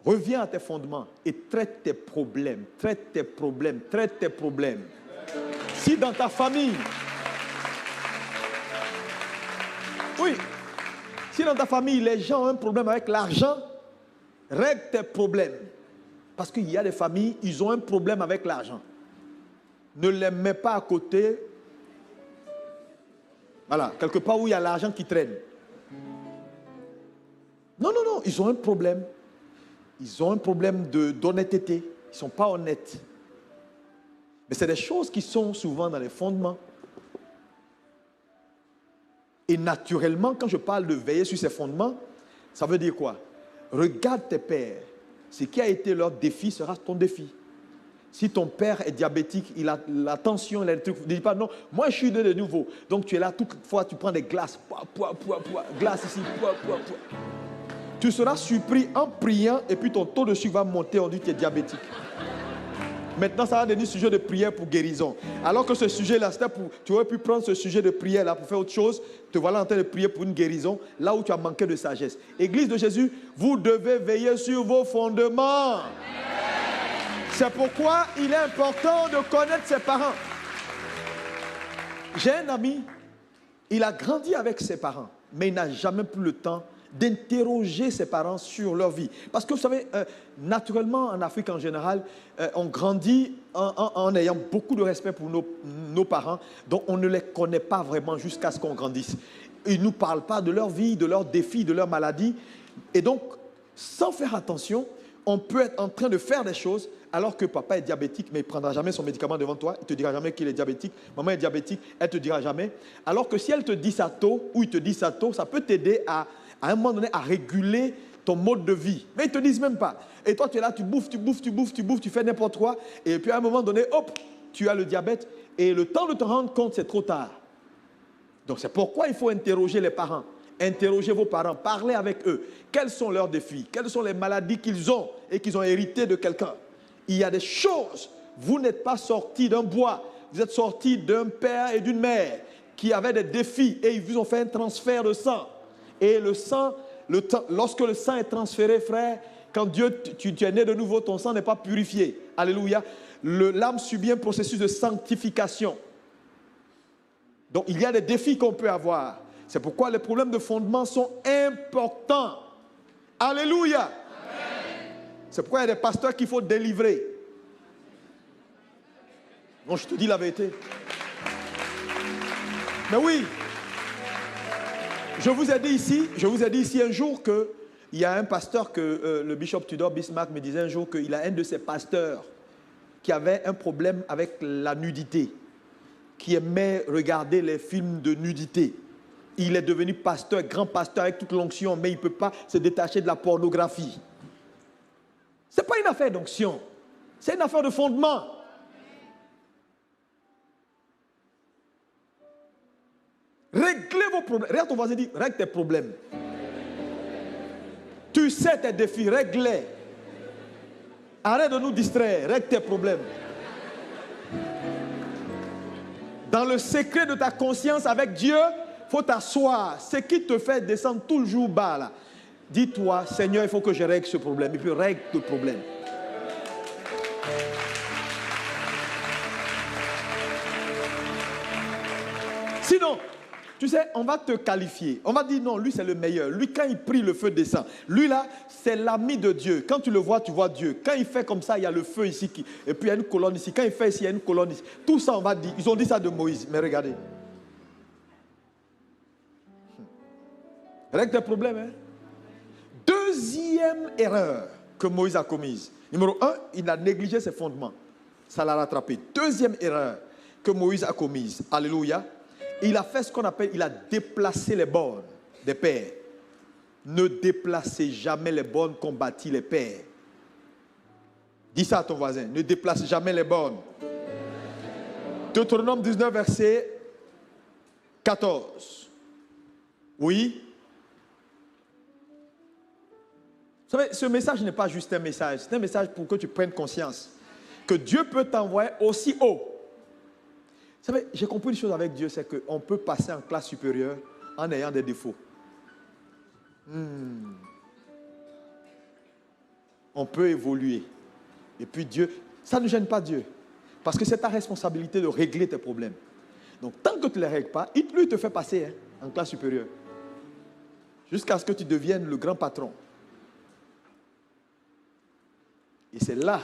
Reviens à tes fondements et traite tes problèmes. Traite tes problèmes. Traite tes problèmes. Si dans ta famille... Oui. Si dans ta famille, les gens ont un problème avec l'argent, règle tes problèmes. Parce qu'il y a des familles, ils ont un problème avec l'argent. Ne les mets pas à côté... Voilà, quelque part où il y a l'argent qui traîne. Non, ils ont un problème. Ils ont un problème d'honnêteté. Ils ne sont pas honnêtes. Mais c'est des choses qui sont souvent dans les fondements. Et naturellement, quand je parle de veiller sur ces fondements, ça veut dire quoi? Regarde tes pères. Ce qui a été leur défi sera ton défi. Si ton père est diabétique, il a la tension, il a des trucs, ne dis pas non, moi je suis né de nouveau. Donc tu es là, toute fois tu prends des glaces, glace ici, Tu seras surpris en priant et puis ton taux de sucre va monter, on dit que tu es diabétique. Maintenant, ça va devenir sujet de prière pour guérison. Alors que ce sujet-là, c'était pour... Tu aurais pu prendre ce sujet de prière-là pour faire autre chose. Te voilà en train de prier pour une guérison, là où tu as manqué de sagesse. Église de Jésus, vous devez veiller sur vos fondements. C'est pourquoi il est important de connaître ses parents. J'ai un ami, il a grandi avec ses parents, mais il n'a jamais pris le temps d'interroger ses parents sur leur vie. Parce que vous savez, naturellement en Afrique en général, on grandit en ayant beaucoup de respect pour nos parents, donc on ne les connaît pas vraiment jusqu'à ce qu'on grandisse. Ils ne nous parlent pas de leur vie, de leurs défis, de leurs maladies. Et donc, sans faire attention, on peut être en train de faire des choses alors que papa est diabétique, mais il ne prendra jamais son médicament devant toi. Il ne te dira jamais qu'il est diabétique. Maman est diabétique, elle ne te dira jamais. Alors que si elle te dit ça tôt, ou il te dit ça tôt, ça peut t'aider à un moment donné à réguler ton mode de vie. Mais ils ne te disent même pas. Et toi, tu es là, tu bouffes, tu fais n'importe quoi. Et puis à un moment donné, hop, tu as le diabète. Et le temps de te rendre compte, c'est trop tard. Donc c'est pourquoi il faut interroger les parents. Interrogez vos parents, parlez avec eux. Quels sont leurs défis? Quelles sont les maladies qu'ils ont et qu'ils ont héritées de quelqu'un? Il y a des choses. Vous n'êtes pas sortis d'un bois. Vous êtes sortis d'un père et d'une mère qui avaient des défis et ils vous ont fait un transfert de sang. Et le sang, lorsque le sang est transféré, frère, quand tu es né de nouveau, ton sang n'est pas purifié. Alléluia. L'âme subit un processus de sanctification. Donc il y a des défis qu'on peut avoir. C'est pourquoi les problèmes de fondement sont importants. Alléluia. C'est pourquoi il y a des pasteurs qu'il faut délivrer. Non, je te dis la vérité. Mais oui, je vous ai dit ici un jour qu'il y a un pasteur que le bishop Tudor Bismarck me disait un jour qu'il a un de ses pasteurs qui avait un problème avec la nudité, qui aimait regarder les films de nudité. Il est devenu pasteur, grand pasteur avec toute l'onction, mais il ne peut pas se détacher de la pornographie. Ce n'est pas une affaire d'onction, c'est une affaire de fondement. Réglez vos problèmes. Regarde ton voisin et dis, règle tes problèmes. Tu sais tes défis, règle-les. Arrête de nous distraire, règle tes problèmes. Dans le secret de ta conscience avec Dieu, il faut t'asseoir. Ce qui te fait descendre tout le jour bas là. Dis-toi, Seigneur, il faut que je règle ce problème. Et puis règle le problème. Sinon, tu sais, on va te qualifier. On va dire non, lui c'est le meilleur. Lui, quand il prie, le feu descend. Lui là, c'est l'ami de Dieu. Quand tu le vois, tu vois Dieu. Quand il fait comme ça, il y a le feu ici. Et puis il y a une colonne ici. Quand il fait ici, il y a une colonne ici. Tout ça, on va dire. Ils ont dit ça de Moïse. Mais regardez. Règle tes problèmes, hein. Deuxième erreur que Moïse a commise. Numéro 1, il a négligé ses fondements. Ça l'a rattrapé. Deuxième erreur que Moïse a commise. Alléluia. Il a fait ce qu'on appelle, il a déplacé les bornes des pères. Ne déplacez jamais les bornes qu'ont bâti les pères. Dis ça à ton voisin. Ne déplace jamais les bornes. Deutéronome 19, verset 14. Oui. Vous savez, ce message n'est pas juste un message. C'est un message pour que tu prennes conscience que Dieu peut t'envoyer aussi haut. Vous savez, j'ai compris une chose avec Dieu, c'est qu'on peut passer en classe supérieure en ayant des défauts. On peut évoluer. Et puis Dieu, ça ne gêne pas Dieu. Parce que c'est ta responsabilité de régler tes problèmes. Donc tant que tu ne les règles pas, lui il te fait passer en classe supérieure. Jusqu'à ce que tu deviennes le grand patron. Et c'est là.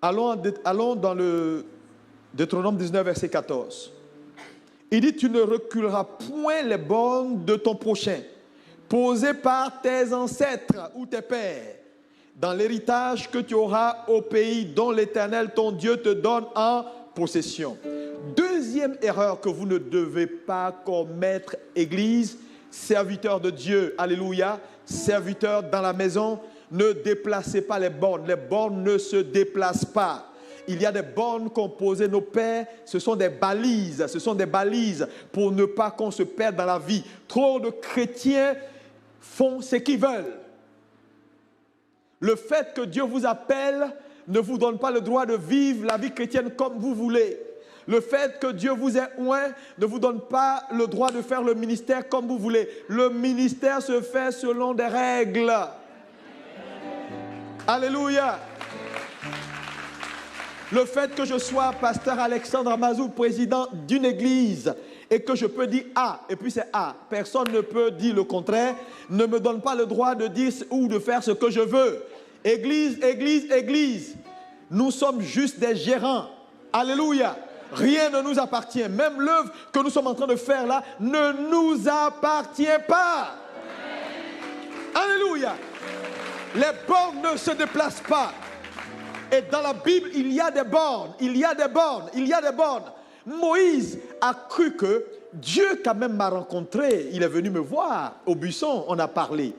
Allons dans le Deutéronome 19, verset 14. Il dit, tu ne reculeras point les bornes de ton prochain, posées par tes ancêtres ou tes pères, dans l'héritage que tu auras au pays dont l'Éternel, ton Dieu, te donne en possession. Deuxième erreur que vous ne devez pas commettre, Église, serviteur de Dieu, alléluia, serviteur dans la maison, ne déplacez pas les bornes ne se déplacent pas. Il y a des bornes qu'ont posées nos pères, ce sont des balises pour ne pas qu'on se perde dans la vie. Trop de chrétiens font ce qu'ils veulent. Le fait que Dieu vous appelle ne vous donne pas le droit de vivre la vie chrétienne comme vous voulez. Le fait que Dieu vous ait oint ne vous donne pas le droit de faire le ministère comme vous voulez. Le ministère se fait selon des règles. Alléluia. Le fait que je sois pasteur Alexandre Amazou, président d'une église, et que je peux dire A, et puis c'est A, personne ne peut dire le contraire, ne me donne pas le droit de dire ou de faire ce que je veux. Église, église, église. Nous sommes juste des gérants. Alléluia. Rien ne nous appartient. Même l'œuvre que nous sommes en train de faire là ne nous appartient pas. Alléluia. Les bornes ne se déplacent pas. Et dans la Bible, il y a des bornes, il y a des bornes, il y a des bornes. Moïse a cru que Dieu quand même m'a rencontré. Il est venu me voir au buisson, on a parlé.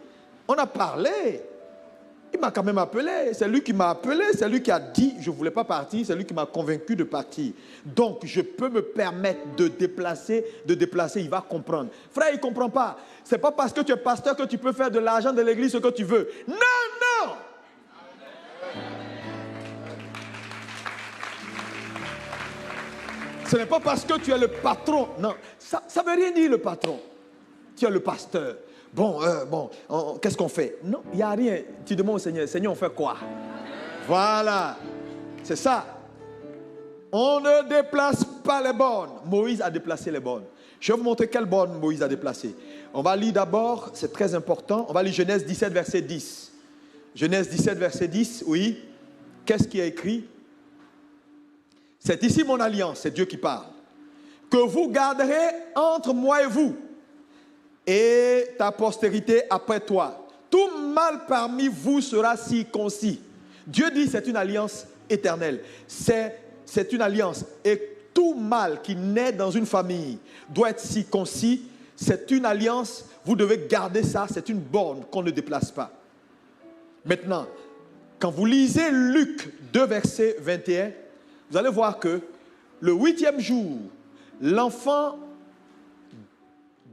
On a parlé. Il m'a quand même appelé. C'est lui qui m'a appelé, c'est lui qui a dit je ne voulais pas partir, c'est lui qui m'a convaincu de partir. Donc je peux me permettre de déplacer, il va comprendre. Frère, il ne comprend pas. Ce n'est pas parce que tu es pasteur que tu peux faire de l'argent de l'église ce que tu veux. Non, non. Ce n'est pas parce que tu es le patron. Non, ça ne veut rien dire le patron. Tu es le pasteur. Bon, qu'est-ce qu'on fait? Non, il n'y a rien. Tu demandes au Seigneur, Seigneur, on fait quoi? Voilà, c'est ça. On ne déplace pas les bornes. Moïse a déplacé les bornes. Je vais vous montrer quelles bornes Moïse a déplacées. On va lire d'abord, c'est très important, on va lire Genèse 17, verset 10. Genèse 17, verset 10, oui. Qu'est-ce qui est écrit? C'est ici mon alliance, c'est Dieu qui parle. Que vous garderez entre moi et vous et ta postérité après toi. Tout mâle parmi vous sera circoncis. Dieu dit c'est une alliance éternelle. C'est une alliance. Et tout mâle qui naît dans une famille doit être circoncis. C'est une alliance. Vous devez garder ça. C'est une borne qu'on ne déplace pas. Maintenant, quand vous lisez Luc 2, verset 21, vous allez voir que le 8e jour, l'enfant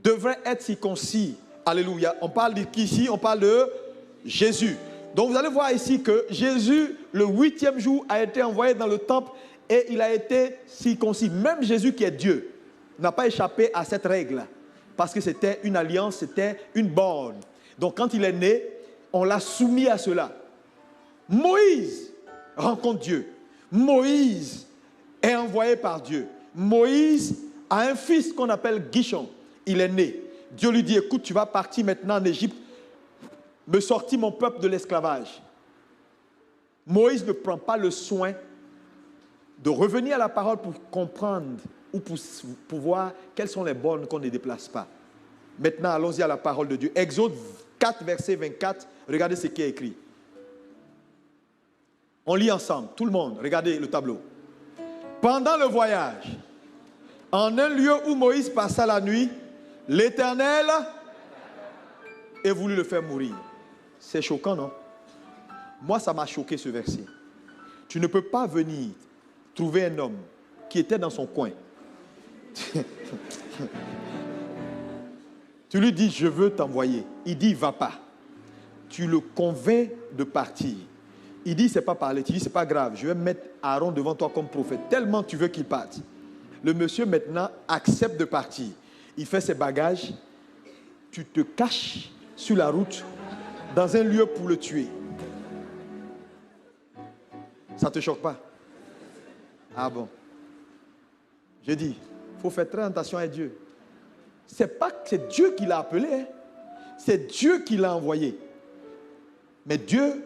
devrait être circoncis. Alléluia. On parle ici, on parle de Jésus. Donc vous allez voir ici que Jésus, le 8e jour, a été envoyé dans le temple et il a été circoncis. Même Jésus qui est Dieu n'a pas échappé à cette règle parce que c'était une alliance, c'était une borne. Donc quand il est né, on l'a soumis à cela. Moïse rencontre Dieu. Moïse est envoyé par Dieu. Moïse a un fils qu'on appelle Guichon. Il est né. Dieu lui dit, écoute, tu vas partir maintenant en Égypte, me sortir mon peuple de l'esclavage. Moïse ne prend pas le soin de revenir à la parole pour comprendre ou pour voir quelles sont les bornes qu'on ne déplace pas. Maintenant, allons-y à la parole de Dieu. Exode 4, verset 24, regardez ce qui est écrit. On lit ensemble, tout le monde, regardez le tableau. Pendant le voyage, en un lieu où Moïse passa la nuit, l'Éternel ait voulu le faire mourir. C'est choquant, non? Moi, ça m'a choqué ce verset. Tu ne peux pas venir trouver un homme qui était dans son coin. Tu lui dis, je veux t'envoyer. Il dit, va pas. Tu le convaincs de partir. Il dit, c'est pas parler. Tu dis, c'est pas grave. Je vais mettre Aaron devant toi comme prophète. Tellement tu veux qu'il parte. Le monsieur maintenant accepte de partir. Il fait ses bagages. Tu te caches sur la route dans un lieu pour le tuer. Ça ne te choque pas? Ah bon? Je dis, il faut faire très attention à Dieu. C'est Dieu qui l'a appelé. Hein? C'est Dieu qui l'a envoyé. Mais Dieu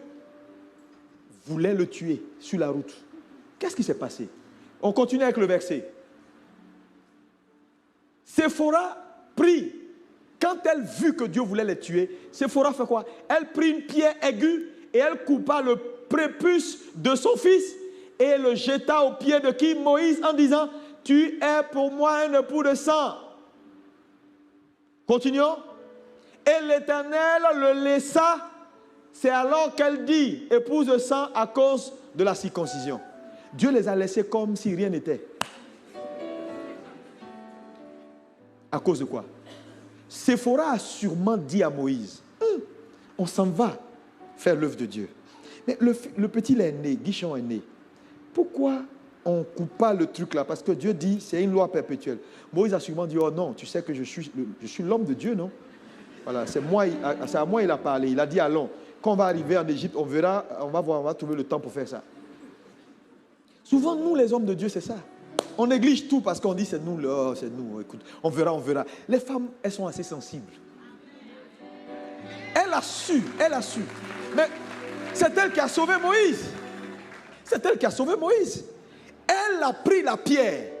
voulait le tuer sur la route. Qu'est-ce qui s'est passé? On continue avec le verset. Séphora prit, quand elle vit que Dieu voulait les tuer, Séphora fait quoi? Elle prit une pierre aiguë et elle coupa le prépuce de son fils et le jeta aux pieds de qui? Moïse, en disant, tu es pour moi un époux de sang. Continuons. Et l'Éternel le laissa. C'est alors qu'elle dit, épouse de sang à cause de la circoncision. Dieu les a laissés comme si rien n'était. À cause de quoi? Séphora a sûrement dit à Moïse, on s'en va faire l'œuvre de Dieu. Mais le petit, il est né, Guichon est né. Pourquoi on ne coupe pas le truc là? Parce que Dieu dit, c'est une loi perpétuelle. Moïse a sûrement dit, oh non, tu sais que je suis l'homme de Dieu, non? Voilà, c'est à moi il a parlé. Il a dit, allons, quand on va arriver en Égypte, on verra, on va voir, on va trouver le temps pour faire ça. Souvent, nous, les hommes de Dieu, c'est ça. On néglige tout parce qu'on dit, c'est nous, c'est nous, écoute, on verra, on verra. Les femmes, elles sont assez sensibles. Elle a su. Mais c'est elle qui a sauvé Moïse. C'est elle qui a sauvé Moïse. Elle a pris la pierre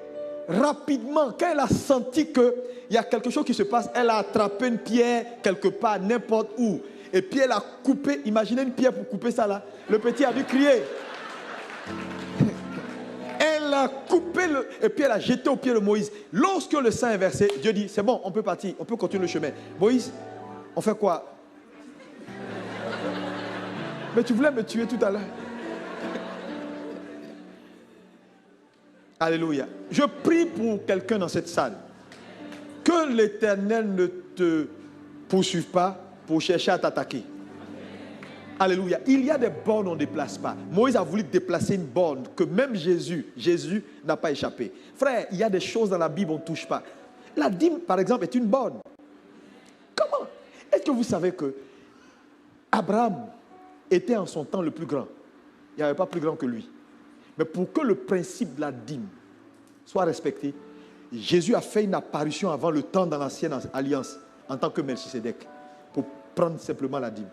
rapidement. Quand elle a senti qu'il y a quelque chose qui se passe, elle a attrapé une pierre quelque part, n'importe où. Et puis elle a coupé. Imaginez une pierre pour couper ça là. Le petit a dû crier. Elle a coupé et puis elle a jeté au pied de Moïse. Lorsque le sang est versé, Dieu dit, c'est bon, on peut partir, on peut continuer le chemin. Moïse, on fait quoi? Mais tu voulais me tuer tout à l'heure. Alléluia. Je prie pour quelqu'un dans cette salle. Que l'Éternel ne te poursuive pas pour chercher à t'attaquer. Alléluia. Il y a des bornes, on ne déplace pas. Moïse a voulu déplacer une borne que même Jésus n'a pas échappé. Frère, il y a des choses dans la Bible on ne touche pas. La dîme, par exemple, est une borne. Comment? Est-ce que vous savez que Abraham était en son temps le plus grand? Il n'y avait pas plus grand que lui. Mais pour que le principe de la dîme soit respecté, Jésus a fait une apparition avant le temps dans l'ancienne alliance en tant que Melchisédek pour prendre simplement la dîme.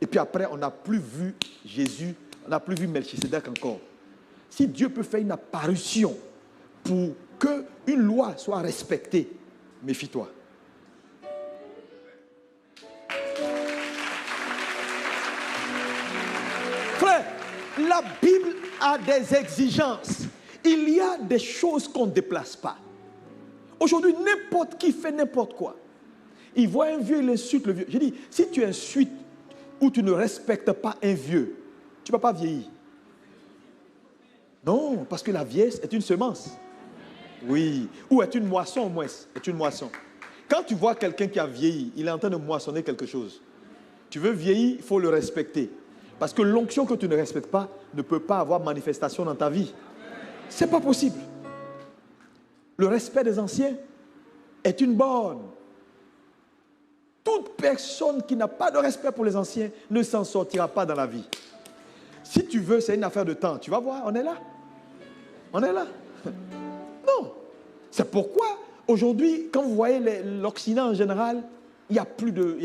Et puis après, on n'a plus vu Jésus, on n'a plus vu Melchisédek encore. Si Dieu peut faire une apparition pour qu'une loi soit respectée, méfie-toi. Frère, la Bible a des exigences. Il y a des choses qu'on ne déplace pas. Aujourd'hui, n'importe qui fait n'importe quoi. Il voit un vieux, il insulte le vieux. J'ai dit, si tu insultes ou tu ne respectes pas un vieux, tu ne vas pas vieillir. Non, parce que la vieillesse est une semence. Oui, ou est une moisson au moins. Est une moisson. Quand tu vois quelqu'un qui a vieilli, il est en train de moissonner quelque chose. Tu veux vieillir, il faut le respecter. Parce que l'onction que tu ne respectes pas ne peut pas avoir manifestation dans ta vie. Ce n'est pas possible. Le respect des anciens est une borne. Toute personne qui n'a pas de respect pour les anciens ne s'en sortira pas dans la vie. Si tu veux, c'est une affaire de temps. Tu vas voir, on est là. On est là. Non. C'est pourquoi, aujourd'hui, quand vous voyez l'Occident en général, il n'y a plus de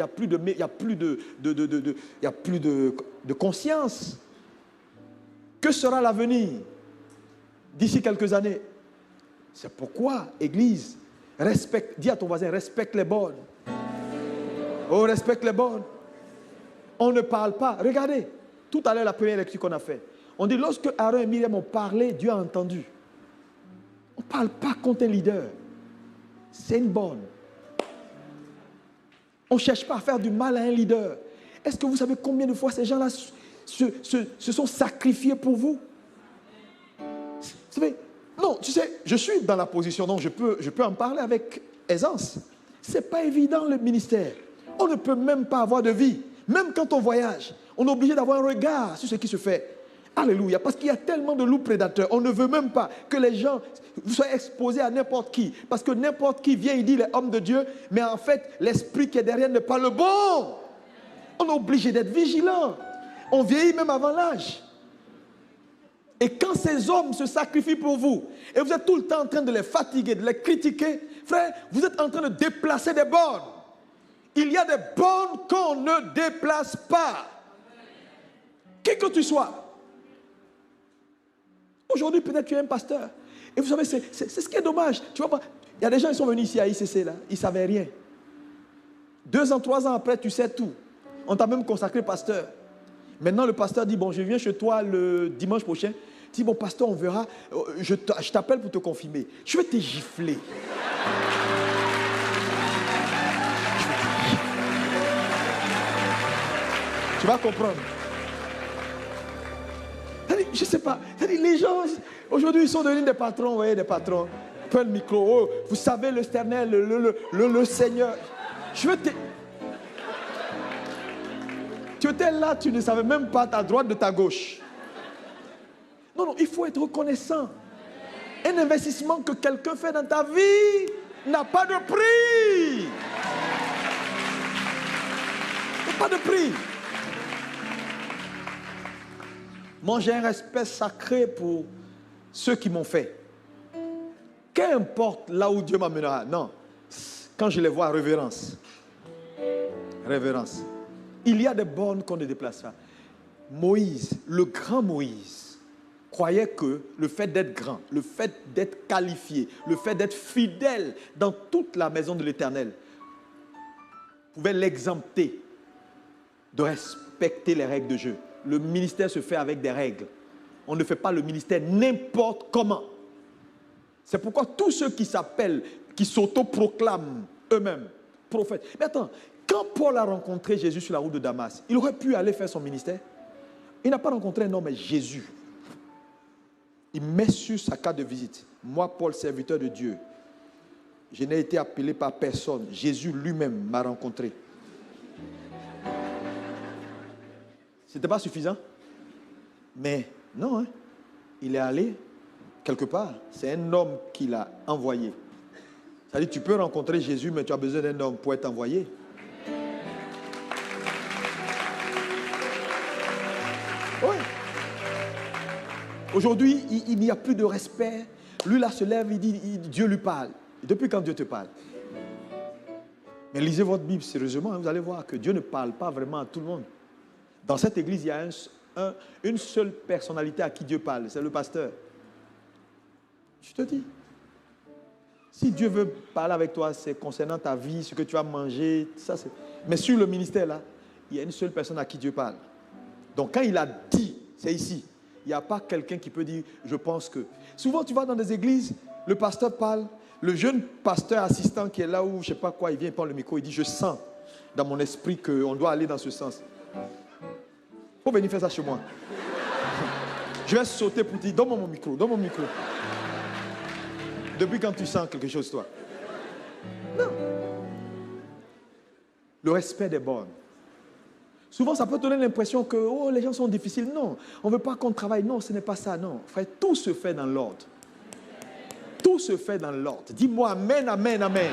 conscience. Que sera l'avenir d'ici quelques années? C'est pourquoi, Église, respecte, dis à ton voisin, respecte les bornes. Oh, respecte les bornes. On ne parle pas. Regardez, tout à l'heure, la première lecture qu'on a faite. On dit, lorsque Aaron et Myriam ont parlé, Dieu a entendu. On ne parle pas contre un leader. C'est une borne. On ne cherche pas à faire du mal à un leader. Est-ce que vous savez combien de fois ces gens-là se sont sacrifiés pour vous? Vous savez, non, tu sais, je suis dans la position dont je peux en parler avec aisance. Ce n'est pas évident le ministère. On ne peut même pas avoir de vie. Même quand on voyage, on est obligé d'avoir un regard sur ce qui se fait. Alléluia, parce qu'il y a tellement de loups prédateurs. On ne veut même pas que les gens soient exposés à n'importe qui. Parce que n'importe qui vient, il dit les hommes de Dieu, mais en fait, l'esprit qui est derrière n'est pas le bon. On est obligé d'être vigilant. On vieillit même avant l'âge. Et quand ces hommes se sacrifient pour vous, et vous êtes tout le temps en train de les fatiguer, de les critiquer, frère, vous êtes en train de déplacer des bornes. Il y a des bornes qu'on ne déplace pas. Qui que tu sois. Aujourd'hui, peut-être tu es un pasteur. Et vous savez, c'est ce qui est dommage. Tu vois pas, il y a des gens qui sont venus ici à ICC, là, ils ne savaient rien. 2 ans, 3 ans après, tu sais tout. On t'a même consacré pasteur. Maintenant, le pasteur dit, bon, je viens chez toi le dimanche prochain. Tu dis, bon, pasteur, on verra. Je t'appelle pour te confirmer. Je vais te gifler. Tu vas comprendre. Je ne sais pas. Les gens, aujourd'hui, ils sont devenus des patrons. Vous voyez, des patrons. Prends le micro. Oh, vous savez, l'Éternel, le Seigneur. Je veux te... Tu étais là, tu ne savais même pas ta droite de ta gauche. Non, non, il faut être reconnaissant. Un investissement que quelqu'un fait dans ta vie n'a pas de prix. Il n'a pas de prix. Moi, j'ai un respect sacré pour ceux qui m'ont fait. Qu'importe là où Dieu m'amènera. Non. Quand je les vois, révérence. Révérence. Il y a des bornes qu'on ne déplace pas. Moïse, le grand Moïse, croyait que le fait d'être grand, le fait d'être qualifié, le fait d'être fidèle dans toute la maison de l'Éternel pouvait l'exempter de respecter les règles de jeu. Le ministère se fait avec des règles. On ne fait pas le ministère n'importe comment. C'est pourquoi tous ceux qui s'appellent, qui s'autoproclament eux-mêmes prophètes. Mais attends, quand Paul a rencontré Jésus sur la route de Damas, il aurait pu aller faire son ministère. Il n'a pas rencontré un homme, mais Jésus. Il met sur sa carte de visite. Moi, Paul, serviteur de Dieu, je n'ai été appelé par personne. Jésus lui-même m'a rencontré. Ce n'était pas suffisant. Mais non, hein. Il est allé quelque part. C'est un homme qui l'a envoyé. C'est-à-dire, tu peux rencontrer Jésus, mais tu as besoin d'un homme pour être envoyé. Oui. Aujourd'hui, il n'y a plus de respect. Lui, là, se lève, il dit, Dieu lui parle. Et depuis quand Dieu te parle? Mais lisez votre Bible sérieusement, vous allez voir que Dieu ne parle pas vraiment à tout le monde. Dans cette église, il y a une seule personnalité à qui Dieu parle, c'est le pasteur. Je te dis. Si Dieu veut parler avec toi, c'est concernant ta vie, ce que tu vas manger, ça c'est... Mais sur le ministère, là, il y a une seule personne à qui Dieu parle. Donc quand il a dit, c'est ici. Il n'y a pas quelqu'un qui peut dire, je pense que... Souvent, tu vas dans des églises, le pasteur parle, le jeune pasteur assistant qui est là où, je ne sais pas quoi, il vient, il prend le micro, il dit, je sens dans mon esprit qu'on doit aller dans ce sens. Il faut venir faire ça chez moi. Je vais sauter pour te dire, donne-moi mon micro, donne-moi mon micro. Depuis quand tu sens quelque chose, toi? Non. Le respect des bornes. Souvent, ça peut donner l'impression que oh, les gens sont difficiles. Non, on ne veut pas qu'on travaille. Non, ce n'est pas ça. Non, frère, tout se fait dans l'ordre. Tout se fait dans l'ordre. Dis-moi amen, amen, amen.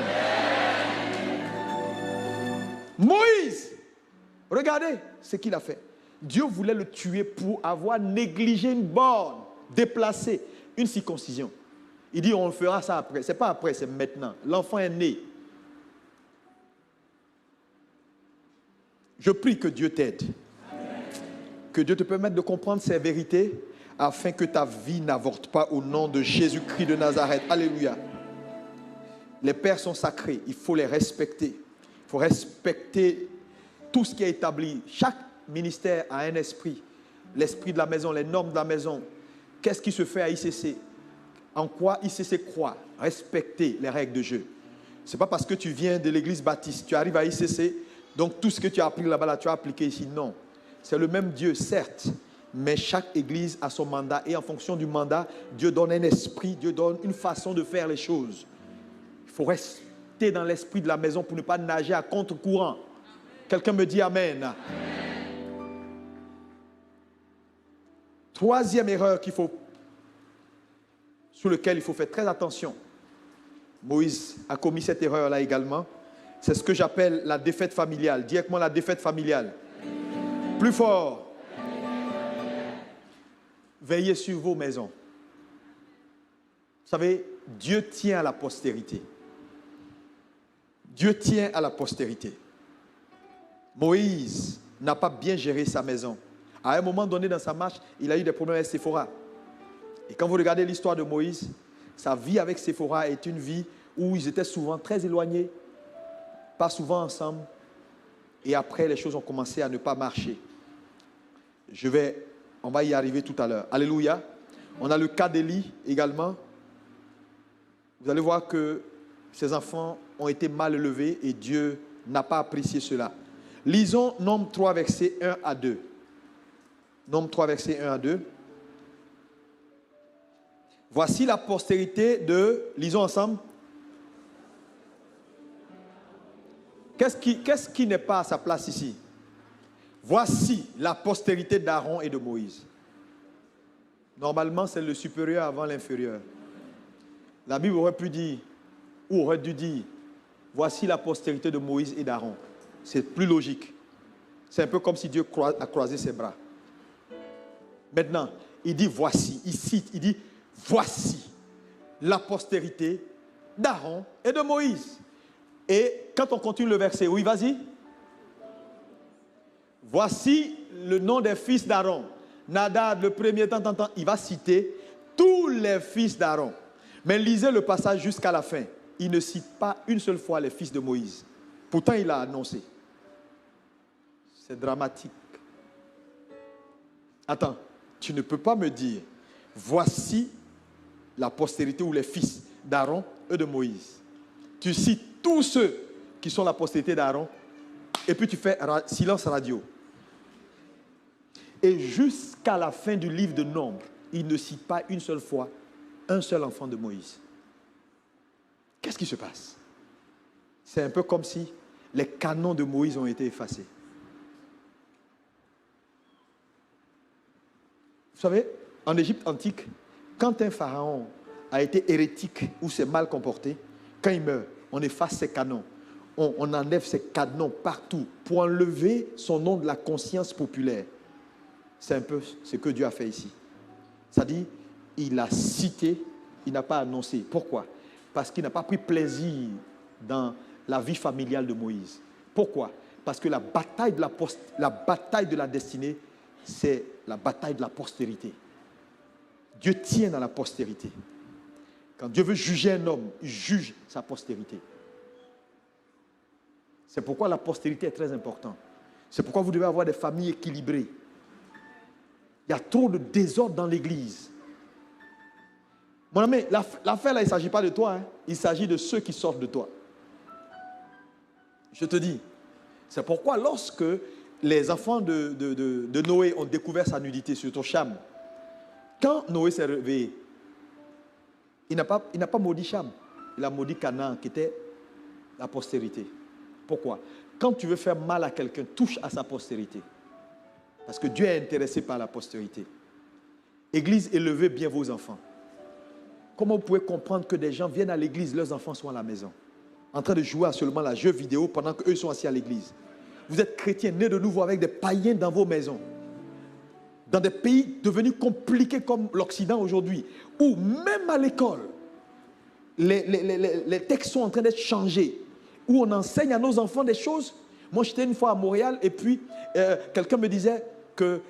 Moïse, regardez ce qu'il a fait. Dieu voulait le tuer pour avoir négligé une borne, déplacé une circoncision. Il dit, on fera ça après. Ce n'est pas après, c'est maintenant. L'enfant est né. Je prie que Dieu t'aide. Que Dieu te permette de comprendre ces vérités afin que ta vie n'avorte pas au nom de Jésus-Christ de Nazareth. Alléluia. Les pères sont sacrés. Il faut les respecter. Il faut respecter tout ce qui est établi. Chaque ministère a un esprit. L'esprit de la maison, les normes de la maison. Qu'est-ce qui se fait à ICC? En quoi ICC croit? Respecter les règles de jeu. Ce n'est pas parce que tu viens de l'église baptiste, tu arrives à ICC, donc tout ce que tu as appris là-bas, là, tu as appliqué ici. Non. C'est le même Dieu, certes, mais chaque église a son mandat. Et en fonction du mandat, Dieu donne un esprit, Dieu donne une façon de faire les choses. Il faut rester dans l'esprit de la maison pour ne pas nager à contre-courant. Quelqu'un me dit Amen. Amen. Troisième erreur sur laquelle il faut faire très attention. Moïse a commis cette erreur-là également. C'est ce que j'appelle la défaite familiale. Dis avec moi la défaite familiale. Plus fort. Veillez sur vos maisons. Vous savez, Dieu tient à la postérité. Dieu tient à la postérité. Moïse n'a pas bien géré sa maison. À un moment donné dans sa marche, il a eu des problèmes avec Séphora. Et quand vous regardez l'histoire de Moïse, sa vie avec Séphora est une vie où ils étaient souvent très éloignés, pas souvent ensemble. Et après, les choses ont commencé à ne pas marcher. On va y arriver tout à l'heure. Alléluia. On a le cas d'Élie également. Vous allez voir que ses enfants ont été mal élevés et Dieu n'a pas apprécié cela. Lisons Nombre 3, versets 1 à 2. Nombre 3, versets 1 à 2. Voici la postérité de... Lisons ensemble. Qu'est-ce qui n'est pas à sa place ici? voici la postérité d'Aaron et de Moïse. Normalement, c'est le supérieur avant l'inférieur. La Bible aurait pu dire, ou aurait dû dire, voici la postérité de Moïse et d'Aaron. C'est plus logique. C'est un peu comme si Dieu a croisé ses bras. Maintenant, il dit voici, il cite, il dit voici la postérité d'Aaron et de Moïse. Et quand on continue le verset, oui, vas-y. Voici le nom des fils d'Aaron. Nadab, le premier, il va citer tous les fils d'Aaron. Mais lisez le passage jusqu'à la fin. Il ne cite pas une seule fois les fils de Moïse. Pourtant, il a annoncé. C'est dramatique. Attends, tu ne peux pas me dire, voici la postérité ou les fils d'Aaron et de Moïse. Tu cites tous ceux qui sont la postérité d'Aaron et puis tu fais silence radio. Et jusqu'à la fin du livre de Nombres, il ne cite pas une seule fois un seul enfant de Moïse. Qu'est-ce qui se passe? C'est un peu comme si les canons de Moïse ont été effacés. Vous savez, en Égypte antique, quand un pharaon a été hérétique ou s'est mal comporté, quand il meurt, on efface ses canons. On enlève ses canons partout pour enlever son nom de la conscience populaire. C'est un peu ce que Dieu a fait ici. C'est-à-dire, il a cité, il n'a pas annoncé. Pourquoi? Parce qu'il n'a pas pris plaisir dans la vie familiale de Moïse. Pourquoi? Parce que la bataille de la destinée, c'est la bataille de la postérité. Dieu tient dans la postérité. Quand Dieu veut juger un homme, il juge sa postérité. C'est pourquoi la postérité est très importante. C'est pourquoi vous devez avoir des familles équilibrées. Il y a trop de désordre dans l'église. Mon ami, l'affaire là, il ne s'agit pas de toi. Hein. Il s'agit de ceux qui sortent de toi. Je te dis. C'est pourquoi lorsque les enfants de Noé ont découvert sa nudité, surtout Cham, quand Noé s'est réveillé, il n'a pas maudit Cham. Il a maudit Canaan, qui était la postérité. Pourquoi? Quand tu veux faire mal à quelqu'un, touche à sa postérité. Parce que Dieu est intéressé par la postérité. Église, élevez bien vos enfants. Comment vous pouvez comprendre que des gens viennent à l'église, leurs enfants sont à la maison, en train de jouer seulement à la jeu vidéo pendant qu'eux sont assis à l'église? Vous êtes chrétiens, nés de nouveau avec des païens dans vos maisons. Dans des pays devenus compliqués comme l'Occident aujourd'hui, où même à l'école, les textes sont en train d'être changés, où on enseigne à nos enfants des choses. Moi, j'étais une fois à Montréal et puis quelqu'un me disait qu'il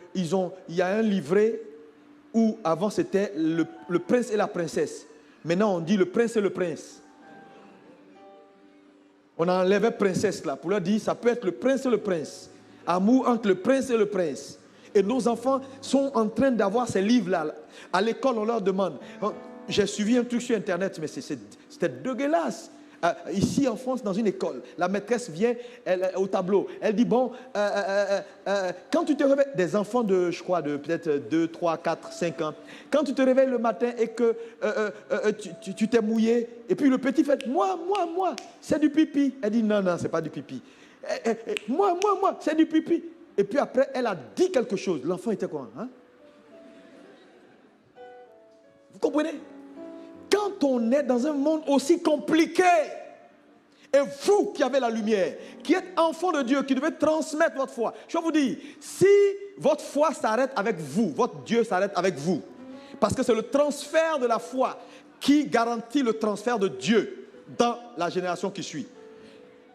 y a un livret où avant c'était le prince et la princesse. Maintenant, on dit le prince et le prince. On enlevait princesse là pour leur dire ça peut être le prince et le prince. Amour entre le prince et le prince. Et nos enfants sont en train d'avoir ces livres-là. À l'école, on leur demande. J'ai suivi un truc sur Internet, mais c'était dégueulasse. Ici en France, dans une école, la maîtresse vient au tableau. Elle dit, bon, quand tu te réveilles, des enfants de, je crois, de peut-être 2, 3, 4, 5 ans, quand tu te réveilles le matin et que tu t'es mouillé, et puis le petit fait, moi, c'est du pipi. Elle dit, non, c'est pas du pipi. Moi, c'est du pipi. Et puis après, elle a dit quelque chose. L'enfant était quoi, hein? Vous comprenez? Quand on est dans un monde aussi compliqué, et vous qui avez la lumière, qui êtes enfant de Dieu, qui devez transmettre votre foi, je vais vous dire, si votre foi s'arrête avec vous, votre Dieu s'arrête avec vous, parce que c'est le transfert de la foi qui garantit le transfert de Dieu dans la génération qui suit.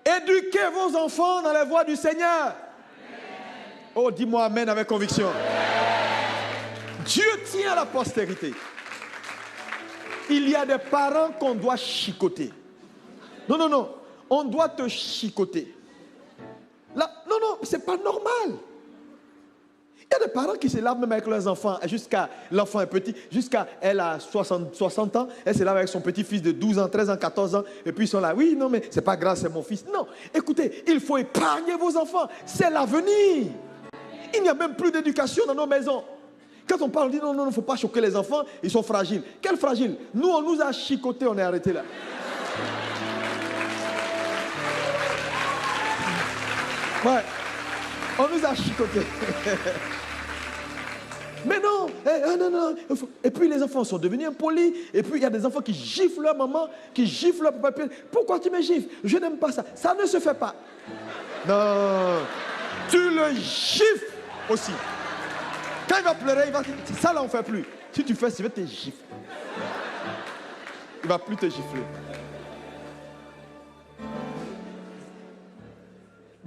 Éduquez vos enfants dans les voies du Seigneur. Oh, dis-moi amen avec conviction. Dieu tient à la postérité. Il y a des parents qu'on doit chicoter. Non. On doit te chicoter. Là, non, c'est pas normal. Il y a des parents qui se lavent même avec leurs enfants, jusqu'à l'enfant est petit, jusqu'à elle a 60 ans, elle se lave avec son petit-fils de 12 ans, 13 ans, 14 ans, et puis ils sont là, oui, non, mais c'est pas grave, c'est mon fils. Non, écoutez, il faut épargner vos enfants, c'est l'avenir. Il n'y a même plus d'éducation dans nos maisons. Quand on parle, on dit non, il ne faut pas choquer les enfants, ils sont fragiles. Quels fragiles? Nous, on nous a chicotés, on est arrêtés là. Ouais. On nous a chicoté. Mais non, non. Et puis les enfants sont devenus impolis. Et puis il y a des enfants qui giflent leur maman, qui giflent leur papa. Pourquoi tu me gifles? Je n'aime pas ça. Ça ne se fait pas. Non. Tu le gifles aussi. Quand il va pleurer, il va dire, ça là on ne fait plus. Si tu fais, je vais te gifler. Il ne va plus te gifler.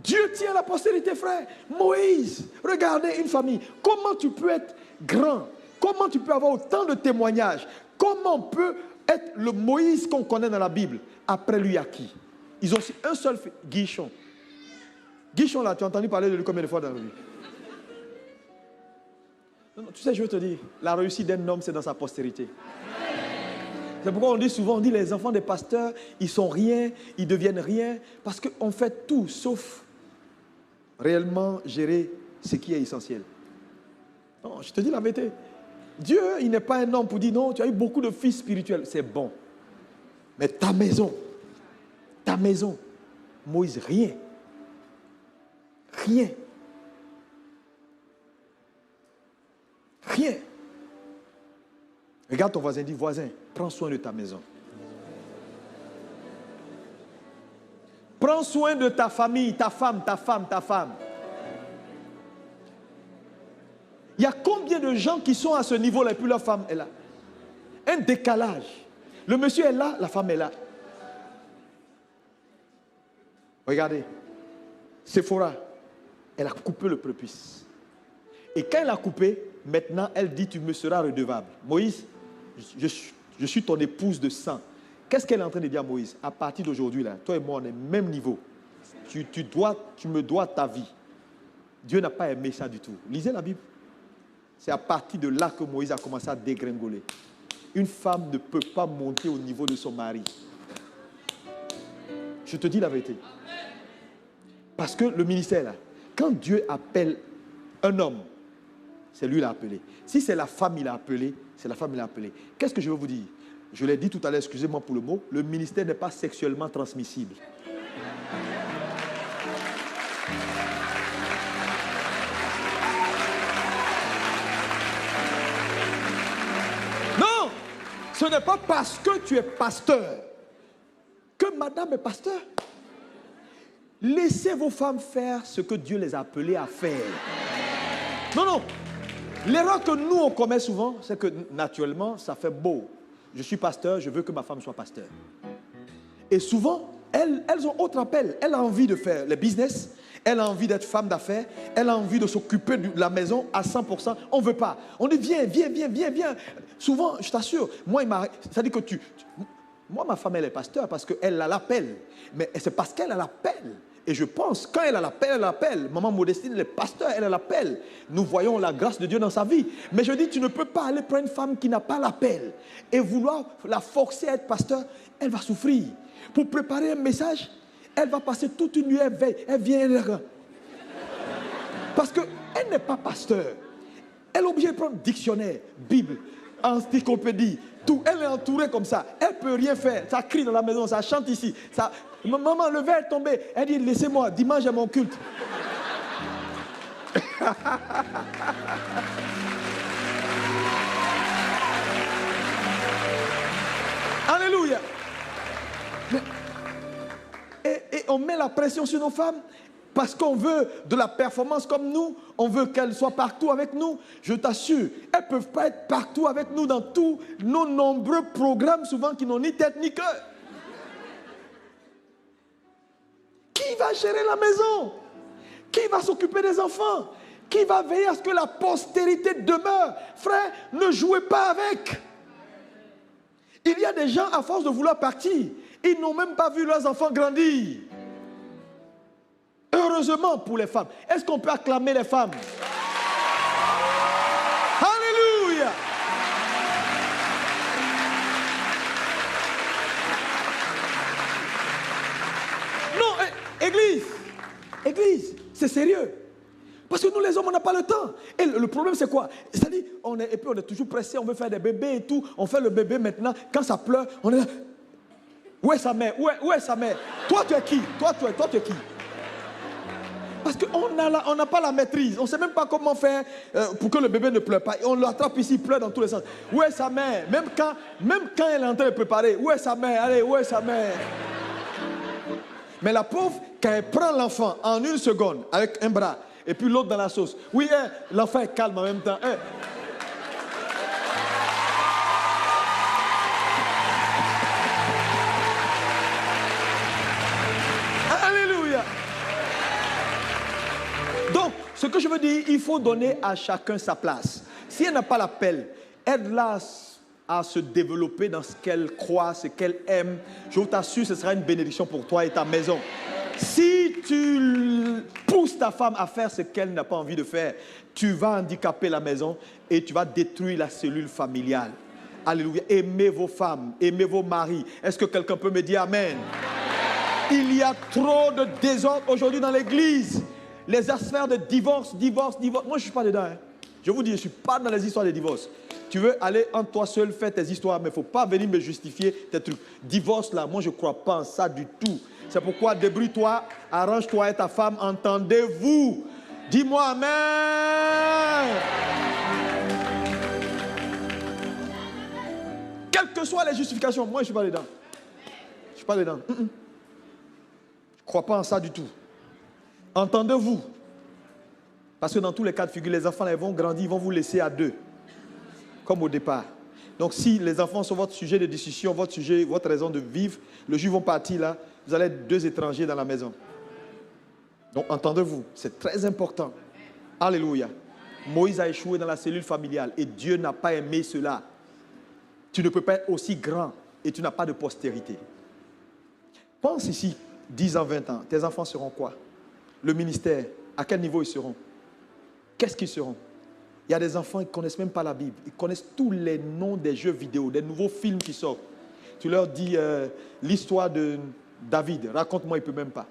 Dieu tient la postérité, frère. Moïse, regardez une famille. Comment tu peux être grand? Comment tu peux avoir autant de témoignages? Comment peut être le Moïse qu'on connaît dans la Bible? Après lui, à qui? Ils ont un seul fils, Guichon. Guichon, là, tu as entendu parler de lui combien de fois dans la vie? Non, tu sais, je veux te dire, la réussite d'un homme, c'est dans sa postérité. C'est pourquoi on dit souvent, on dit les enfants des pasteurs, ils sont rien, ils deviennent rien, parce qu'on fait tout sauf réellement gérer ce qui est essentiel. Non, je te dis la vérité. Dieu, il n'est pas un homme pour dire non, tu as eu beaucoup de fils spirituels, c'est bon. Mais ta maison, Moïse, rien. Regarde ton voisin, dis voisin, prends soin de ta maison. Prends soin de ta famille, ta femme. Il y a combien de gens qui sont à ce niveau-là et puis leur femme est là? Un décalage. Le monsieur est là, la femme est là. Regardez, Séphora, elle a coupé le prépuce. Et quand elle a coupé, maintenant elle dit tu me seras redevable. Moïse, je suis ton épouse de sang. Qu'est-ce qu'elle est en train de dire à Moïse? À partir d'aujourd'hui, là, toi et moi, on est au même niveau. Tu me dois ta vie. Dieu n'a pas aimé ça du tout. Lisez la Bible. C'est à partir de là que Moïse a commencé à dégringoler. Une femme ne peut pas monter au niveau de son mari. Je te dis la vérité. Parce que le ministère, là, quand Dieu appelle un homme, c'est lui qui l'a appelé. Si c'est la femme qui l'a appelé, c'est la femme qui l'a appelé. Qu'est-ce que je veux vous dire? Je l'ai dit tout à l'heure, excusez-moi pour le mot, le ministère n'est pas sexuellement transmissible. Non, ce n'est pas parce que tu es pasteur que madame est pasteur. Laissez vos femmes faire ce que Dieu les a appelées à faire. Non. L'erreur que nous, on commet souvent, c'est que naturellement, ça fait beau. Je suis pasteur, je veux que ma femme soit pasteur. Et souvent, elles ont autre appel. Elle a envie de faire le business, elle a envie d'être femme d'affaires, elle a envie de s'occuper de la maison à 100%. On ne veut pas. On dit viens. Souvent, je t'assure, moi, ça dit que moi, ma femme, elle est pasteur parce qu'elle a l'appel. Mais c'est parce qu'elle a l'appel. Et je pense, quand elle a l'appel, elle l'appelle. Maman Modestine, elle est pasteur, elle a l'appel. Nous voyons la grâce de Dieu dans sa vie. Mais je dis, tu ne peux pas aller prendre une femme qui n'a pas l'appel et vouloir la forcer à être pasteur, elle va souffrir. Pour préparer un message, elle va passer toute une nuit, elle veille, elle vient, elle regarde. Parce qu'elle n'est pas pasteur. Elle est obligée de prendre dictionnaire, Bible, encyclopédie, tout. Elle est entourée comme ça. Elle ne peut rien faire. Ça crie dans la maison, ça chante ici. Ça... Maman, le verre est tombé. Elle dit, laissez-moi, dimanche j'ai mon culte. Alléluia. Et on met la pression sur nos femmes parce qu'on veut de la performance comme nous. On veut qu'elles soient partout avec nous. Je t'assure, elles ne peuvent pas être partout avec nous dans tous nos nombreux programmes, souvent qui n'ont ni tête ni cœur. Qui va gérer la maison? Qui va s'occuper des enfants? Qui va veiller à ce que la postérité demeure? Frère, ne jouez pas avec. Il y a des gens, à force de vouloir partir, ils n'ont même pas vu leurs enfants grandir. Heureusement pour les femmes. Est-ce qu'on peut acclamer les femmes? Alléluia! Église, c'est sérieux. Parce que nous les hommes, on n'a pas le temps. Et le problème c'est quoi? C'est-à-dire, et puis on est toujours pressé, on veut faire des bébés et tout. On fait le bébé maintenant, quand ça pleure, on est là. Où est sa mère? Où est sa mère? Toi tu es qui? Toi tu es qui? Parce qu'on n'a pas la maîtrise. On ne sait même pas comment faire pour que le bébé ne pleure pas. Et on l'attrape ici, il pleure dans tous les sens. Où est sa mère? Même quand elle est en train de préparer, où est sa mère? Allez, où est sa mère? Mais la pauvre, quand elle prend l'enfant en une seconde, avec un bras, et puis l'autre dans la sauce. Oui, l'enfant est calme en même temps. Alléluia. Donc, ce que je veux dire, il faut donner à chacun sa place. Si elle n'a pas l'appel, aide-la à se développer dans ce qu'elle croit, ce qu'elle aime. Je t'assure, ce sera une bénédiction pour toi et ta maison. Si tu pousses ta femme à faire ce qu'elle n'a pas envie de faire, tu vas handicaper la maison et tu vas détruire la cellule familiale. Alléluia. Aimez vos femmes, aimez vos maris. Est-ce que quelqu'un peut me dire amen? Il y a trop de désordre aujourd'hui dans l'église. Les affaires de divorce. Moi, je ne suis pas dedans. Je vous dis, je ne suis pas dans les histoires de divorce. Tu veux aller en toi seul faire tes histoires, mais il ne faut pas venir me justifier tes trucs. Divorce là, moi je ne crois pas en ça du tout. C'est pourquoi débrouille-toi, arrange-toi et ta femme, entendez-vous. Dis-moi amen. Quelles que soient les justifications, moi je ne suis pas dedans. Je ne suis pas dedans. Je ne crois pas en ça du tout. Entendez-vous. Parce que dans tous les cas de figure, les enfants là, ils vont grandir, ils vont vous laisser à deux. Comme au départ. Donc si les enfants sont votre sujet de discussion, votre raison de vivre, le jour où ils vont partir là, vous allez être deux étrangers dans la maison. Donc entendez-vous, c'est très important. Alléluia. Moïse a échoué dans la cellule familiale et Dieu n'a pas aimé cela. Tu ne peux pas être aussi grand et tu n'as pas de postérité. Pense ici, 10 ans, 20 ans, tes enfants seront quoi? Le ministère, à quel niveau ils seront? Qu'est-ce qu'ils seront? Il y a des enfants qui ne connaissent même pas la Bible. Ils connaissent tous les noms des jeux vidéo, des nouveaux films qui sortent. Tu leur dis l'histoire de David. Raconte-moi, ils ne peuvent même pas.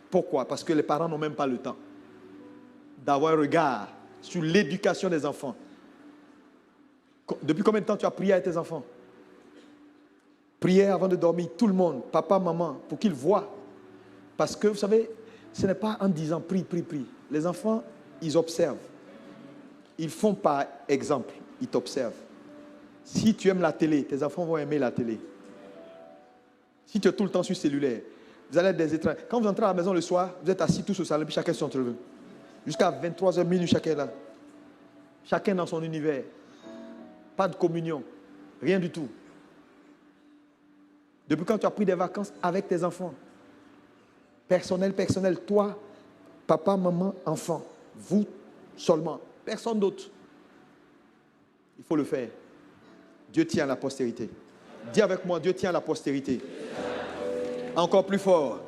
Pourquoi? Parce que les parents n'ont même pas le temps d'avoir un regard sur l'éducation des enfants. Depuis combien de temps tu as prié avec tes enfants? Prière avant de dormir, tout le monde, papa, maman, pour qu'ils voient. Parce que, vous savez, ce n'est pas en disant prie, prie, prie. Les enfants, ils observent. Ils font par exemple, ils t'observent. Si tu aimes la télé, tes enfants vont aimer la télé. Si tu es tout le temps sur cellulaire, vous allez être des étrangers. Quand vous entrez à la maison le soir, vous êtes assis tous au salon, puis chacun sur son téléphone. Jusqu'à 23h minuit, chacun est là. Chacun dans son univers. Pas de communion. Rien du tout. Depuis quand tu as pris des vacances avec tes enfants? Personnel, toi, papa, maman, enfant. Vous seulement. Personne d'autre. Il faut le faire. Dieu tient à la postérité. Dis avec moi, Dieu tient à la postérité. Encore plus fort.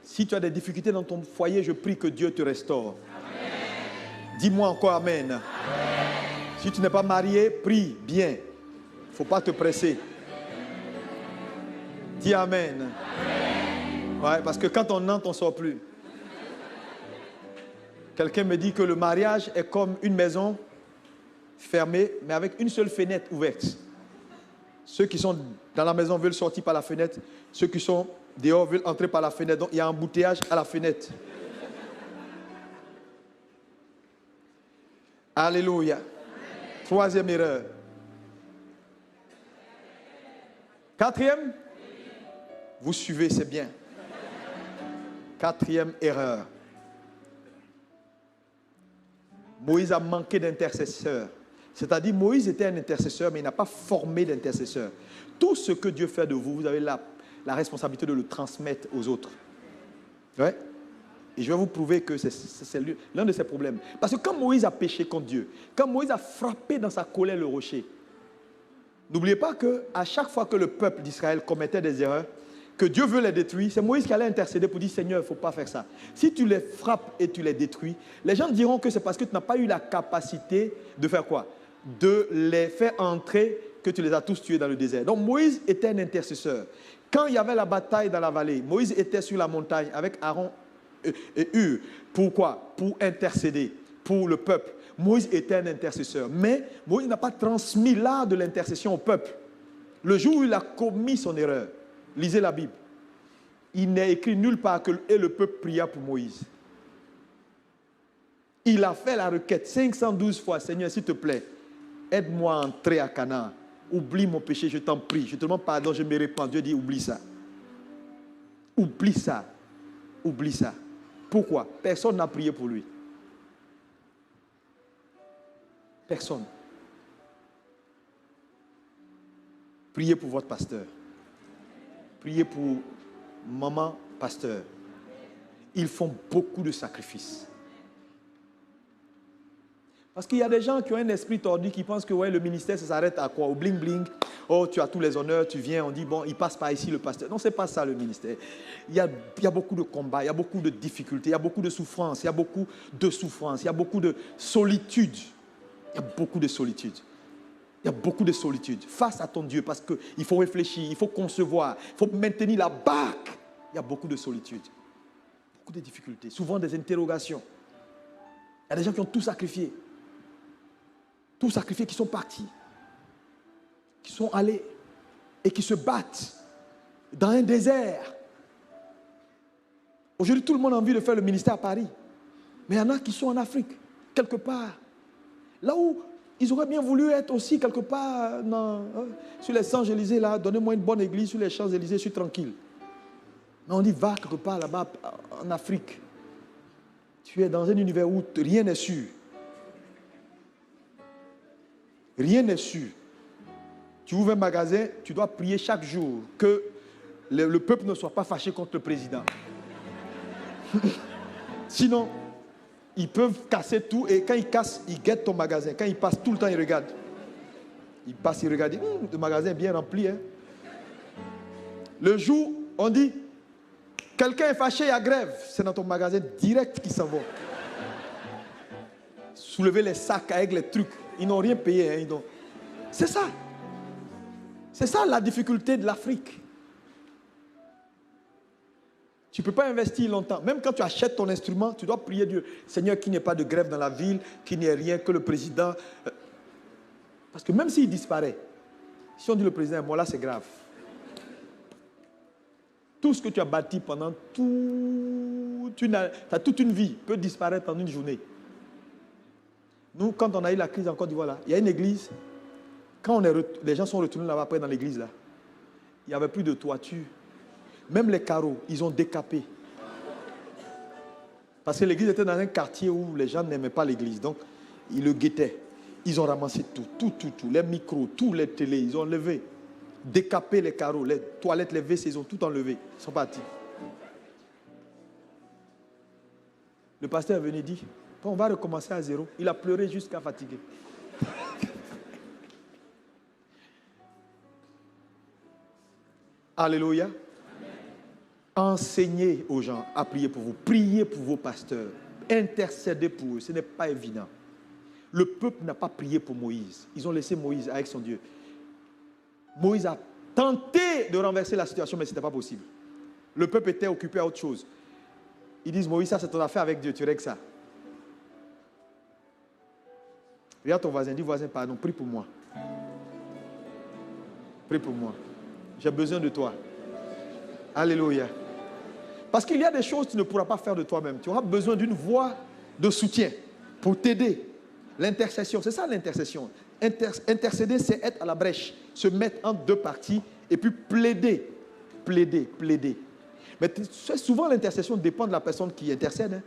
Si tu as des difficultés dans ton foyer, je prie que Dieu te restaure. Dis-moi encore amen. Amen. Si tu n'es pas marié, prie bien. Il ne faut pas te presser. Dis amen. Amen. Ouais, parce que quand on entre, on ne sort plus. Quelqu'un me dit que le mariage est comme une maison fermée, mais avec une seule fenêtre ouverte. Ceux qui sont dans la maison veulent sortir par la fenêtre. Ceux qui sont dehors veulent entrer par la fenêtre. Donc il y a un embouteillage à la fenêtre. Alléluia. Troisième erreur. Quatrième, vous suivez, c'est bien. Quatrième erreur. Moïse a manqué d'intercesseur. C'est-à-dire, Moïse était un intercesseur, mais il n'a pas formé d'intercesseur. Tout ce que Dieu fait de vous, vous avez la responsabilité de le transmettre aux autres. Ouais? Et je vais vous prouver que c'est l'un de ses problèmes. Parce que quand Moïse a péché contre Dieu, quand Moïse a frappé dans sa colère le rocher, n'oubliez pas qu'à chaque fois que le peuple d'Israël commettait des erreurs, que Dieu veut les détruire, c'est Moïse qui allait intercéder pour dire « Seigneur, il ne faut pas faire ça ». Si tu les frappes et tu les détruis, les gens diront que c'est parce que tu n'as pas eu la capacité de faire quoi? De les faire entrer, que tu les as tous tués dans le désert. Donc Moïse était un intercesseur. Quand il y avait la bataille dans la vallée, Moïse était sur la montagne avec Aaron et Hur. Pourquoi? Pour intercéder pour le peuple. Moïse était un intercesseur. Mais Moïse n'a pas transmis l'art de l'intercession au peuple. Le jour où il a commis son erreur, lisez la Bible. il n'est écrit nulle part que et le peuple pria pour Moïse. Il a fait la requête 512 fois. Seigneur, s'il te plaît, aide-moi à entrer à Canaan. Oublie mon péché, je t'en prie. Je te demande pardon, je me répands. Dieu dit, oublie ça. Oublie ça. Oublie ça. Pourquoi? Personne n'a prié pour lui. Personne. Priez pour votre pasteur. Priez pour maman pasteur. Ils font beaucoup de sacrifices. Parce qu'il y a des gens qui ont un esprit tordu qui pensent que ouais, le ministère, ça s'arrête à quoi? Au bling bling. Oh, tu as tous les honneurs, tu viens, on dit bon, il passe par ici le pasteur. Non, ce n'est pas ça le ministère. Il y a beaucoup de combats, il y a beaucoup de difficultés, il y a beaucoup de souffrances, il y a beaucoup de souffrances, il y a beaucoup de solitude. Il y a beaucoup de solitude. Il y a beaucoup de solitude face à ton Dieu parce qu'il faut réfléchir, il faut concevoir, il faut maintenir la barque. Il y a beaucoup de solitude, beaucoup de difficultés, souvent des interrogations. Il y a des gens qui ont tout sacrifié. Tout sacrifié, qui sont partis, qui sont allés et qui se battent dans un désert. Aujourd'hui, tout le monde a envie de faire le ministère à Paris. Mais il y en a qui sont en Afrique, quelque part. Là où ils auraient bien voulu être aussi, quelque part, sur les Champs-Élysées, là, donnez-moi une bonne église sur les Champs-Élysées, je suis tranquille. Mais on dit, va quelque part là-bas, en Afrique. Tu es dans un univers où rien n'est sûr. Rien n'est sûr. Tu ouvres un magasin, tu dois prier chaque jour que le peuple ne soit pas fâché contre le président. Sinon, ils peuvent casser tout et quand ils cassent, ils guettent ton magasin. Quand ils passent tout le temps, ils regardent. Ils passent, ils regardent. Le magasin est bien rempli. Hein? Le jour, on dit, quelqu'un est fâché, il y a grève. C'est dans ton magasin direct qu'ils s'en vont. Soulever les sacs avec les trucs. Ils n'ont rien payé. Hein, c'est ça. C'est ça la difficulté de l'Afrique. Tu ne peux pas investir longtemps. Même quand tu achètes ton instrument, tu dois prier Dieu. Seigneur, qu'il n'y ait pas de grève dans la ville, qu'il n'y ait rien, que le président... Parce que même s'il disparaît, si on dit le président est mort, là c'est grave. Tout ce que tu as bâti pendant toute une vie peut disparaître en une journée. Nous, quand on a eu la crise en Côte d'Ivoire, il y a une église. Quand les gens sont retournés là-bas après dans l'église, là, il n'y avait plus de toiture. Même les carreaux, ils ont décapé. Parce que l'église était dans un quartier où les gens n'aimaient pas l'église. Donc, ils le guettaient. Ils ont ramassé tout. Les micros, tous les télés, ils ont levé. Décapé les carreaux, les toilettes, les WC, ils ont tout enlevé. Ils sont partis. Le pasteur est venu dire, on va recommencer à zéro. Il a pleuré jusqu'à fatiguer. Alléluia. Enseignez aux gens à prier pour vous. Priez pour vos pasteurs. Intercédez pour eux. Ce n'est pas évident. Le peuple n'a pas prié pour Moïse. Ils ont laissé Moïse avec son Dieu. Moïse a tenté de renverser la situation, mais ce n'était pas possible. Le peuple était occupé à autre chose. Ils disent, Moïse, ça c'est ton affaire avec Dieu, tu règles ça. Regarde ton voisin, dis voisin, pardon, prie pour moi. Prie pour moi. J'ai besoin de toi. Alléluia. Parce qu'il y a des choses que tu ne pourras pas faire de toi-même. Tu auras besoin d'une voix de soutien pour t'aider. L'intercession, c'est ça l'intercession. Intercéder, c'est être à la brèche, se mettre entre deux parties et puis plaider. Mais souvent l'intercession dépend de la personne qui intercède. Hein.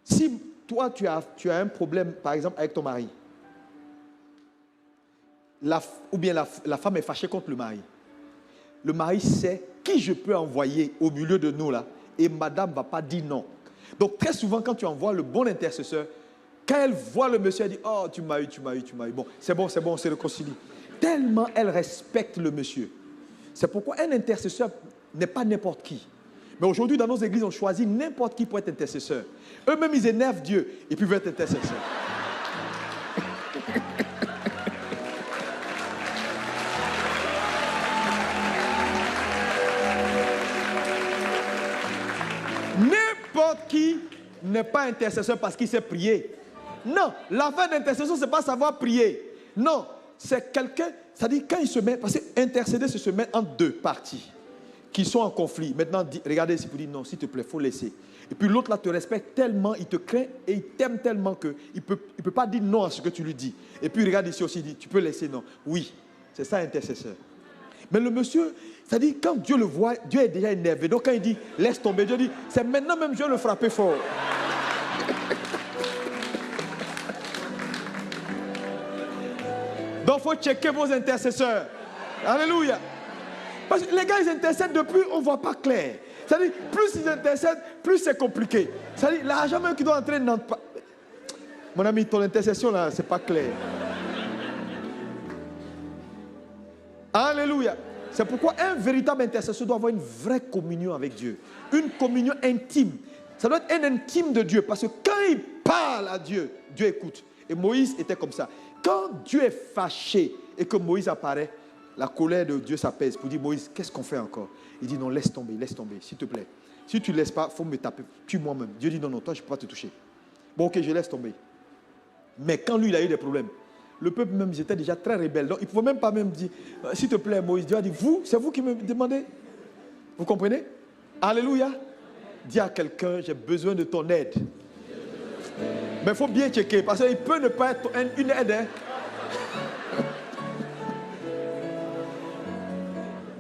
Si toi tu as un problème, par exemple, avec ton mari, ou bien la femme est fâchée contre le mari sait qui je peux envoyer au milieu de nous là, et madame ne va pas dire non. Donc très souvent quand tu envoies le bon intercesseur, quand elle voit le monsieur, elle dit, oh tu m'as eu. Bon, c'est bon, on se réconcilie. Tellement elle respecte le monsieur. C'est pourquoi un intercesseur n'est pas n'importe qui. Mais aujourd'hui, dans nos églises, on choisit n'importe qui pour être intercesseur. Eux-mêmes, ils énervent Dieu et puis veulent être intercesseurs. N'importe qui n'est pas intercesseur parce qu'il sait prier. Non, l'affaire d'intercession, ce n'est pas savoir prier. Non, c'est quelqu'un, c'est-à-dire quand il se met, parce que intercéder, c'est se mettre en deux parties. qui sont en conflit. Maintenant, regardez ici pour dire non, s'il te plaît, il faut laisser. Et puis l'autre là te respecte tellement, il te craint et il t'aime tellement qu'il ne peut pas dire non à ce que tu lui dis. Et puis regarde ici aussi, il dit, tu peux laisser non. Oui, c'est ça intercesseur. Mais le monsieur, ça dit, quand Dieu le voit, Dieu est déjà énervé. Donc quand il dit, laisse tomber, Dieu dit, c'est maintenant même je vais le frapper fort. Donc il faut checker vos intercesseurs. Alléluia. Parce que les gars, ils intercèdent depuis, on ne voit pas clair. C'est-à-dire, plus ils intercèdent, plus c'est compliqué. C'est-à-dire, l'argent même qui doit entrer n'entre pas. Mon ami, ton intercession là, c'est pas clair. Alléluia. C'est pourquoi un véritable intercesseur doit avoir une vraie communion avec Dieu. Une communion intime. Ça doit être un intime de Dieu. Parce que quand il parle à Dieu, Dieu écoute. Et Moïse était comme ça. Quand Dieu est fâché et que Moïse apparaît, la colère de Dieu s'apaise pour dire, Moïse, qu'est-ce qu'on fait encore? Il dit, non, laisse tomber, s'il te plaît. Si tu ne laisses pas, il faut me taper, tue moi-même. Dieu dit, non, non, toi, je ne peux pas te toucher. Bon, ok, je laisse tomber. Mais quand lui, il a eu des problèmes, le peuple même, ils étaient déjà très rebelles. Donc, il ne pouvait même pas même dire, s'il te plaît, Moïse. Dieu a dit, c'est vous qui me demandez? Vous comprenez? Alléluia. Dis à quelqu'un, j'ai besoin de ton aide. Mais il faut bien checker, parce qu'il peut ne pas être une aide. Hein.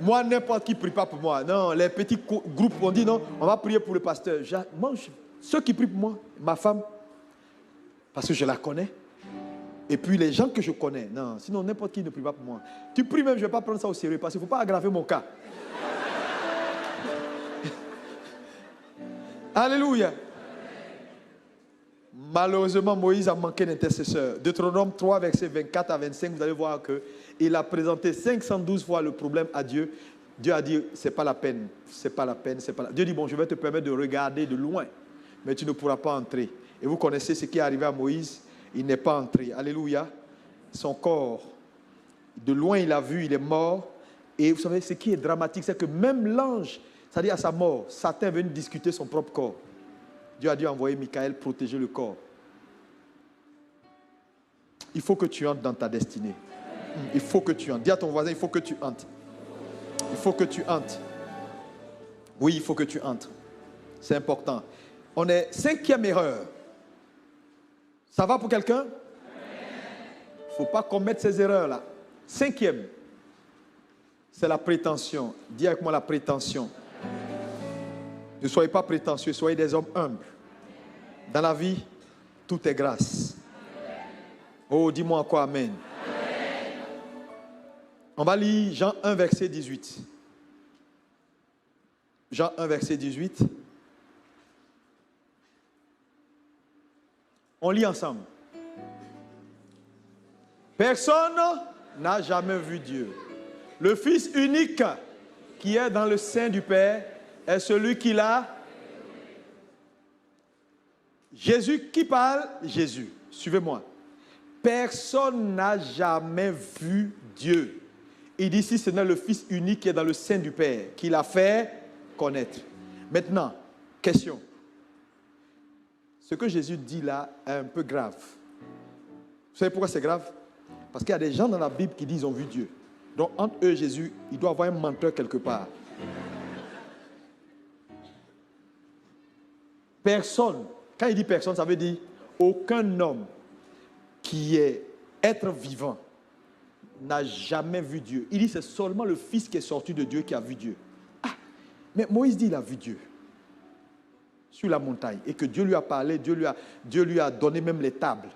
Moi, n'importe qui ne prie pas pour moi. Non, les petits groupes ont dit non, on va prier pour le pasteur. Moi, ceux qui prient pour moi, ma femme, parce que je la connais. Et puis les gens que je connais. Non, sinon n'importe qui ne prie pas pour moi. Tu pries même, je ne vais pas prendre ça au sérieux parce qu'il ne faut pas aggraver mon cas. Alléluia. Malheureusement, Moïse a manqué d'intercesseur. Deutéronome 3, versets 24 à 25, vous allez voir qu'il a présenté 512 fois le problème à Dieu. Dieu a dit, c'est pas la peine, c'est pas la peine, c'est pas la peine. Dieu dit, bon, je vais te permettre de regarder de loin, mais tu ne pourras pas entrer. Et vous connaissez ce qui est arrivé à Moïse, il n'est pas entré. Alléluia. Son corps, de loin il a vu, il est mort. Et vous savez, ce qui est dramatique, c'est que même l'ange, c'est-à-dire à sa mort, Satan est venu discuter son propre corps. Dieu a dû envoyer Michael protéger le corps. Il faut que tu entres dans ta destinée. Il faut que tu entres. Dis à ton voisin, il faut que tu entres. Il faut que tu entres. Oui, il faut que tu entres. C'est important. On est 5e erreur. Ça va pour quelqu'un? Il ne faut pas commettre ces erreurs-là. 5e, c'est la prétention. Dis avec moi la prétention. Ne soyez pas prétentieux, soyez des hommes humbles. Dans la vie, tout est grâce. Oh, dis-moi encore amen. On va lire Jean 1, verset 18. Jean 1, verset 18. On lit ensemble. Personne n'a jamais vu Dieu. Le Fils unique qui est dans le sein du Père est celui qui l'a. Jésus qui parle? Jésus. Suivez-moi. Personne n'a jamais vu Dieu. Il dit si ce n'est le Fils unique qui est dans le sein du Père, qui l'a fait connaître. Maintenant, question. Ce que Jésus dit là est un peu grave. Vous savez pourquoi c'est grave? Parce qu'il y a des gens dans la Bible qui disent qu'ils ont vu Dieu. Donc entre eux et Jésus, il doit y avoir un menteur quelque part. Personne, quand il dit personne, ça veut dire aucun homme qui est être vivant n'a jamais vu Dieu. Il dit c'est seulement le Fils qui est sorti de Dieu qui a vu Dieu. Ah, mais Moïse dit il a vu Dieu sur la montagne et que Dieu lui a parlé, Dieu lui a donné même les tables.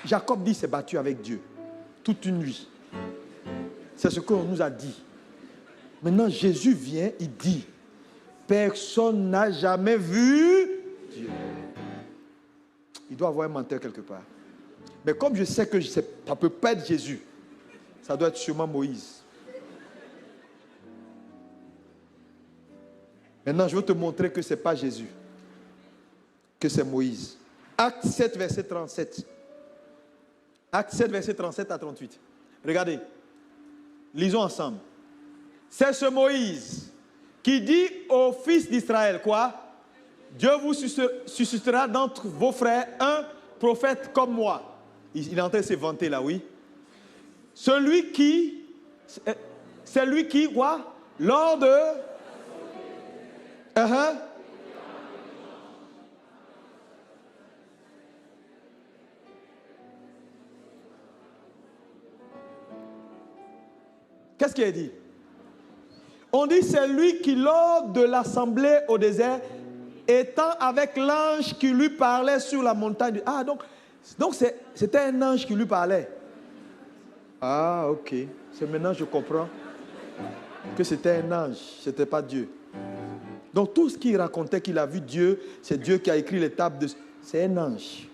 Jacob dit s'est battu avec Dieu toute une nuit. C'est ce qu'on nous a dit. Maintenant Jésus vient, il dit personne n'a jamais vu Dieu. Il doit avoir un menteur quelque part. Mais comme je sais que ça ne peut pas être Jésus, ça doit être sûrement Moïse. Maintenant, je veux te montrer que ce n'est pas Jésus, que c'est Moïse. Acte 7, verset 37. Acte 7, verset 37 à 38. Regardez. Lisons ensemble. C'est ce Moïse qui dit aux fils d'Israël, quoi? Dieu vous suscitera d'entre vos frères un prophète comme moi. Il est en train de se vanter là, oui. Celui qui... C'est lui qui, quoi? Lors de... Qu'est-ce qu'il a dit? On dit c'est lui qui, lors de l'assemblée au désert, étant avec l'ange qui lui parlait sur la montagne. Ah, donc c'était un ange qui lui parlait. Ah, ok. C'est maintenant je comprends que c'était un ange, ce n'était pas Dieu. Donc tout ce qu'il racontait qu'il a vu Dieu, c'est Dieu qui a écrit les tables de... C'est un ange.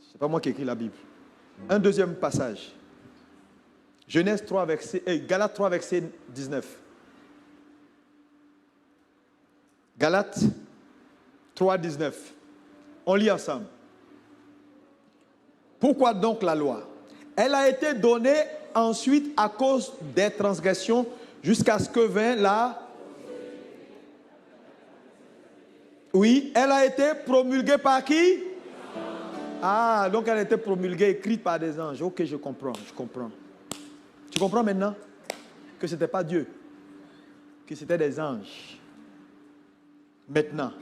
Ce n'est pas moi qui ai écrit la Bible. Un deuxième passage. Genèse 3, Galates 3, verset 19. Galates 3, 19. On lit ensemble. Pourquoi donc la loi? Elle a été donnée ensuite à cause des transgressions jusqu'à ce que vint la... Oui, elle a été promulguée par qui? Ah, donc elle a été promulguée, écrite par des anges. Ok, je comprends. Tu comprends maintenant que ce n'était pas Dieu, que c'était des anges. Maintenant,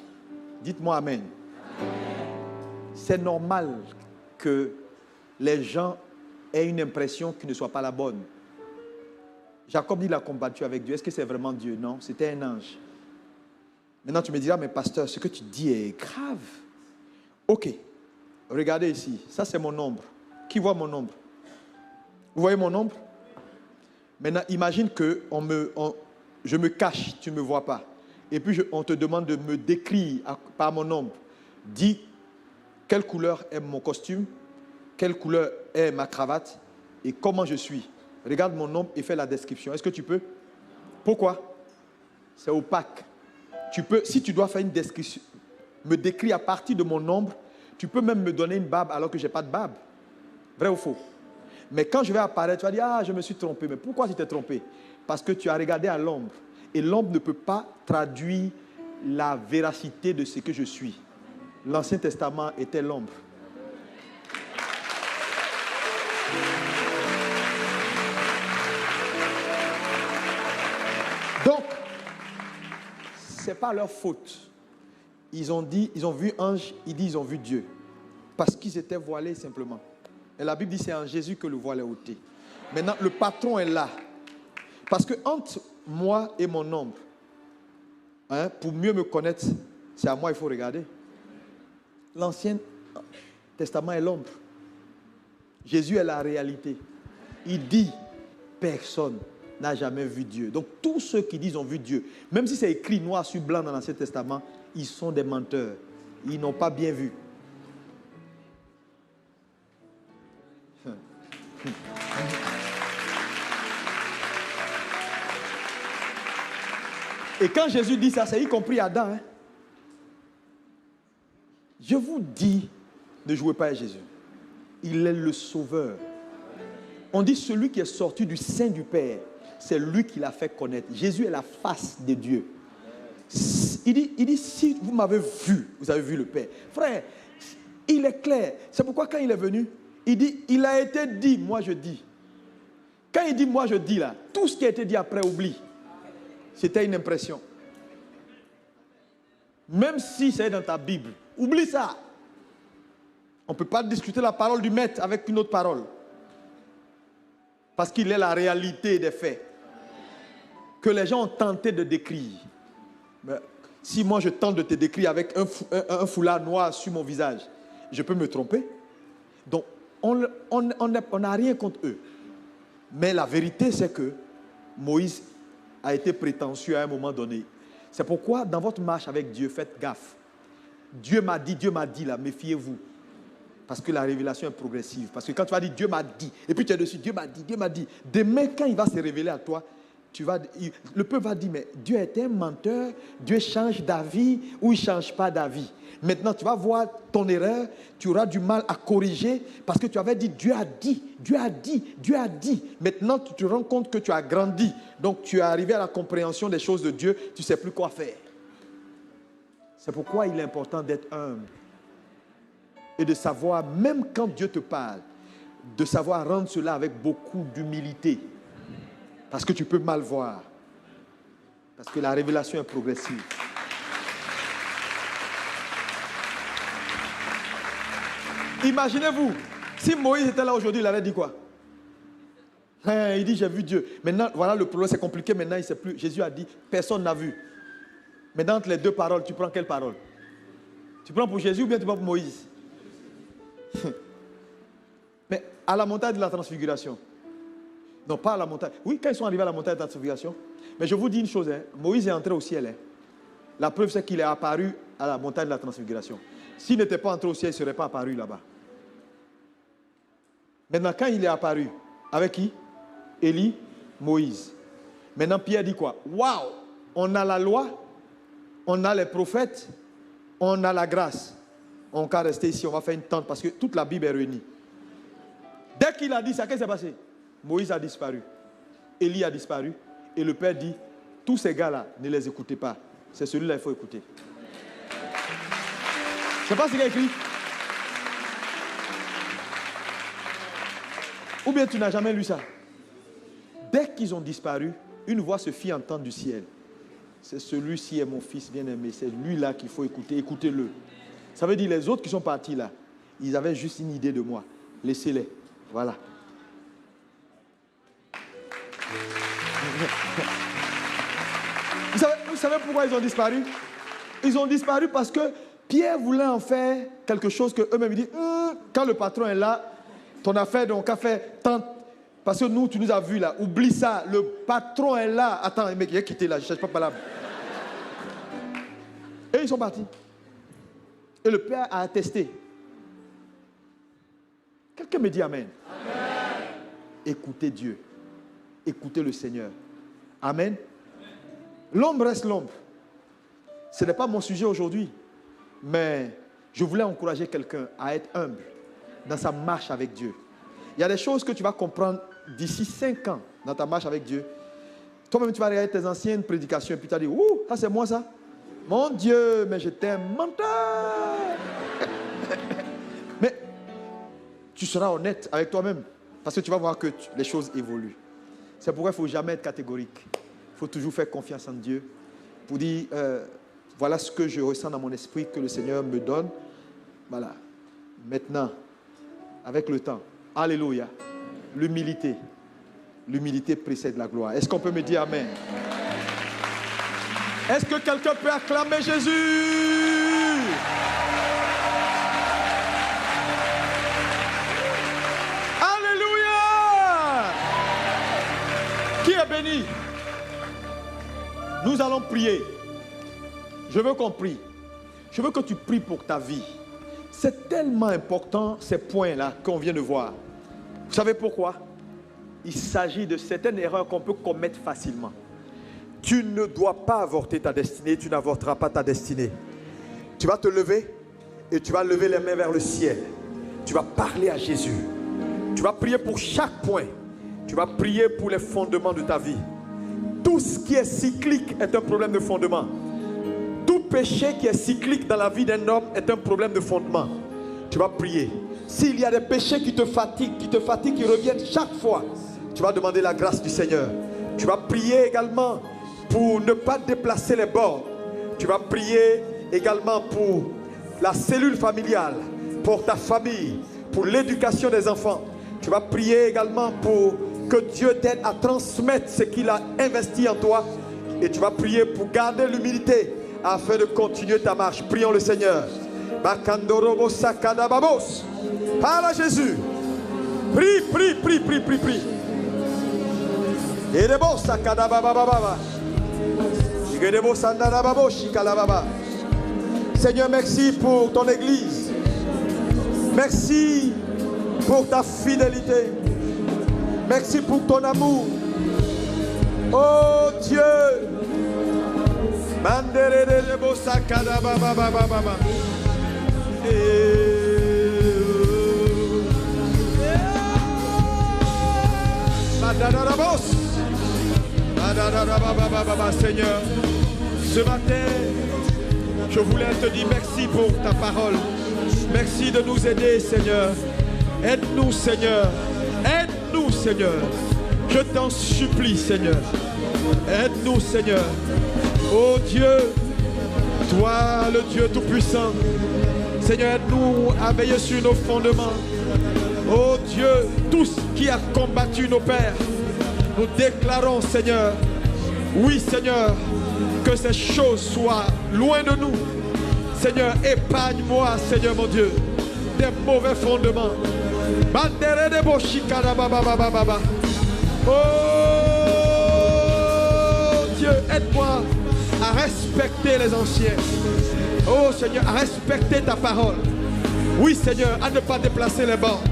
dites-moi Amen. C'est normal que les gens aient une impression qui ne soit pas la bonne. Jacob, il a combattu avec Dieu. Est-ce que c'est vraiment Dieu? Non, c'était un ange. Maintenant, tu me diras, mais pasteur, ce que tu dis est grave. Ok, regardez ici. Ça, c'est mon ombre. Qui voit mon ombre? Vous voyez mon ombre? Maintenant, imagine que je me cache, tu ne me vois pas. Et puis, on te demande de me décrire par mon ombre. Dis quelle couleur est mon costume, quelle couleur est ma cravate et comment je suis. Regarde mon ombre et fais la description. Est-ce que tu peux? Pourquoi? C'est opaque. Tu peux, si tu dois faire une description, me décrire à partir de mon ombre, tu peux même me donner une barbe alors que je n'ai pas de barbe. Vrai ou faux? Mais quand je vais apparaître, tu vas dire, ah, je me suis trompé. Mais pourquoi tu t'es trompé? Parce que tu as regardé à l'ombre. Et l'ombre ne peut pas traduire la véracité de ce que je suis. L'Ancien Testament était l'ombre. Donc, ce n'est pas leur faute. Ils ont vu ange, ils ont vu Dieu. Parce qu'ils étaient voilés simplement. Et la Bible dit c'est en Jésus que le voile est ôté. Maintenant, le patron est là. Parce que entre moi et mon ombre, pour mieux me connaître, c'est à moi il faut regarder. L'Ancien Testament est l'ombre. Jésus est la réalité. Il dit, personne n'a jamais vu Dieu. Donc tous ceux qui disent ont vu Dieu, même si c'est écrit noir sur blanc dans l'Ancien Testament, ils sont des menteurs. Ils n'ont pas bien vu. Et quand Jésus dit ça, c'est y compris Adam. Je vous dis, ne jouez pas à Jésus. Il est le sauveur. On dit celui qui est sorti du sein du Père, c'est lui qui l'a fait connaître. Jésus est la face de Dieu. Il dit, si vous m'avez vu, vous avez vu le Père. Frère, il est clair. C'est pourquoi quand il est venu, il dit, il a été dit, moi je dis. Quand il dit, moi je dis là, tout ce qui a été dit après, oublie. C'était une impression. Même si c'est dans ta Bible, oublie ça. On ne peut pas discuter la parole du maître avec une autre parole. Parce qu'il est la réalité des faits. Que les gens ont tenté de décrire. Mais si moi je tente de te décrire avec un foulard noir sur mon visage, je peux me tromper. Donc, on n'a rien contre eux. Mais la vérité, c'est que Moïse a été prétentieux à un moment donné. C'est pourquoi, dans votre marche avec Dieu, faites gaffe. Dieu m'a dit, là, méfiez-vous. Parce que la révélation est progressive. Parce que quand tu vas dire Dieu m'a dit, et puis tu es dessus, Dieu m'a dit. Demain, quand il va se révéler à toi, le peuple va dire, mais Dieu est un menteur, Dieu change d'avis ou il ne change pas d'avis. Maintenant, tu vas voir ton erreur, tu auras du mal à corriger parce que tu avais dit Dieu a dit, Dieu a dit, Dieu a dit. Maintenant, tu te rends compte que tu as grandi. Donc, tu es arrivé à la compréhension des choses de Dieu, tu ne sais plus quoi faire. C'est pourquoi il est important d'être humble et de savoir, même quand Dieu te parle, de savoir rendre cela avec beaucoup d'humilité. Parce que tu peux mal voir. Parce que la révélation est progressive. Imaginez-vous, si Moïse était là aujourd'hui, il aurait dit quoi? Il dit, j'ai vu Dieu. Maintenant, voilà le problème, c'est compliqué. Maintenant, il ne sait plus. Jésus a dit, personne n'a vu. Mais entre les deux paroles, tu prends quelle parole? Tu prends pour Jésus ou bien tu prends pour Moïse? Mais à la montagne de la transfiguration. Non, pas à la montagne. Oui, quand ils sont arrivés à la montagne de la transfiguration. Mais je vous dis une chose, hein, Moïse est entré au ciel. Hein. La preuve, c'est qu'il est apparu à la montagne de la transfiguration. S'il n'était pas entré au ciel, il ne serait pas apparu là-bas. Maintenant, quand il est apparu, avec qui? Élie, Moïse. Maintenant, Pierre dit quoi? Waouh! On a la loi, on a les prophètes, on a la grâce. On va rester ici, on va faire une tente parce que toute la Bible est réunie. Dès qu'il a dit ça, qu'est-ce qui s'est passé? Moïse a disparu, Élie a disparu, et le Père dit, tous ces gars-là, ne les écoutez pas. C'est celui-là qu'il faut écouter. Je ne sais pas ce qu'il a écrit. Ou bien tu n'as jamais lu ça. Dès qu'ils ont disparu, une voix se fit entendre du ciel. C'est celui-ci est mon fils bien-aimé. C'est lui-là qu'il faut écouter. Écoutez-le. Ça veut dire les autres qui sont partis là, ils avaient juste une idée de moi. Laissez-les. Voilà. Vous savez pourquoi ils ont disparu? Ils ont disparu parce que Pierre voulait en faire quelque chose que eux-mêmes disent, quand le patron est là, ton affaire donc a fait tant. Parce que nous, tu nous as vus là, oublie ça, le patron est là. Attends, mec, il a quitté là, je ne cherche pas par là. Et ils sont partis. Et le Père a attesté. Quelqu'un me dit Amen. Amen. Écoutez Dieu. Écoutez le Seigneur. Amen. L'ombre reste l'ombre. Ce n'est pas mon sujet aujourd'hui. Mais je voulais encourager quelqu'un à être humble dans sa marche avec Dieu. Il y a des choses que tu vas comprendre d'ici 5 ans dans ta marche avec Dieu. Toi-même, tu vas regarder tes anciennes prédications et puis tu vas dire, ouh, ça c'est moi ça. Mon Dieu, mais je t'aime, menteur. Mais tu seras honnête avec toi-même parce que tu vas voir que les choses évoluent. C'est pourquoi il ne faut jamais être catégorique. Il faut toujours faire confiance en Dieu pour dire, voilà ce que je ressens dans mon esprit que le Seigneur me donne. Voilà. Maintenant, avec le temps, alléluia, l'humilité. L'humilité précède la gloire. Est-ce qu'on peut me dire Amen? Est-ce que quelqu'un peut acclamer Jésus? Alléluia! Qui est béni? Nous allons prier. Je veux qu'on prie. Je veux que tu pries pour ta vie. C'est tellement important ces points-là qu'on vient de voir. Vous savez pourquoi? Il s'agit de certaines erreurs qu'on peut commettre facilement. Tu ne dois pas avorter ta destinée, tu n'avorteras pas ta destinée. Tu vas te lever et tu vas lever les mains vers le ciel. Tu vas parler à Jésus. Tu vas prier pour chaque point. Tu vas prier pour les fondements de ta vie. Tout ce qui est cyclique est un problème de fondement. Tout péché qui est cyclique dans la vie d'un homme est un problème de fondement. Tu vas prier. S'il y a des péchés qui te fatiguent, qui reviennent chaque fois, tu vas demander la grâce du Seigneur. Tu vas prier également pour ne pas déplacer les bords. Tu vas prier également pour la cellule familiale, pour ta famille, pour l'éducation des enfants. Tu vas prier également pour que Dieu t'aide à transmettre ce qu'il a investi en toi. Et tu vas prier pour garder l'humilité afin de continuer ta marche. Prions le Seigneur. Parle à Jésus. Prie, prie, prie, prie, prie, prie. Seigneur, merci pour ton église. Merci pour ta fidélité. Merci pour ton amour. Oh Dieu. Seigneur, ce matin, je voulais te dire merci pour ta parole. Merci de nous aider, Seigneur. Aide-nous, Seigneur. Aide-nous, Seigneur. Je t'en supplie, Seigneur. Aide-nous, Seigneur. Oh Dieu, toi, le Dieu Tout-Puissant. Seigneur, aide-nous à veiller sur nos fondements. Oh Dieu, tout ce qui a combattu nos pères, nous déclarons, Seigneur, oui, Seigneur, que ces choses soient loin de nous. Seigneur, épargne-moi, Seigneur mon Dieu, des mauvais fondements. Oh Dieu, aide-moi à respecter les anciens. Oh Seigneur, à respecter ta parole. Oui Seigneur, à ne pas déplacer les bancs.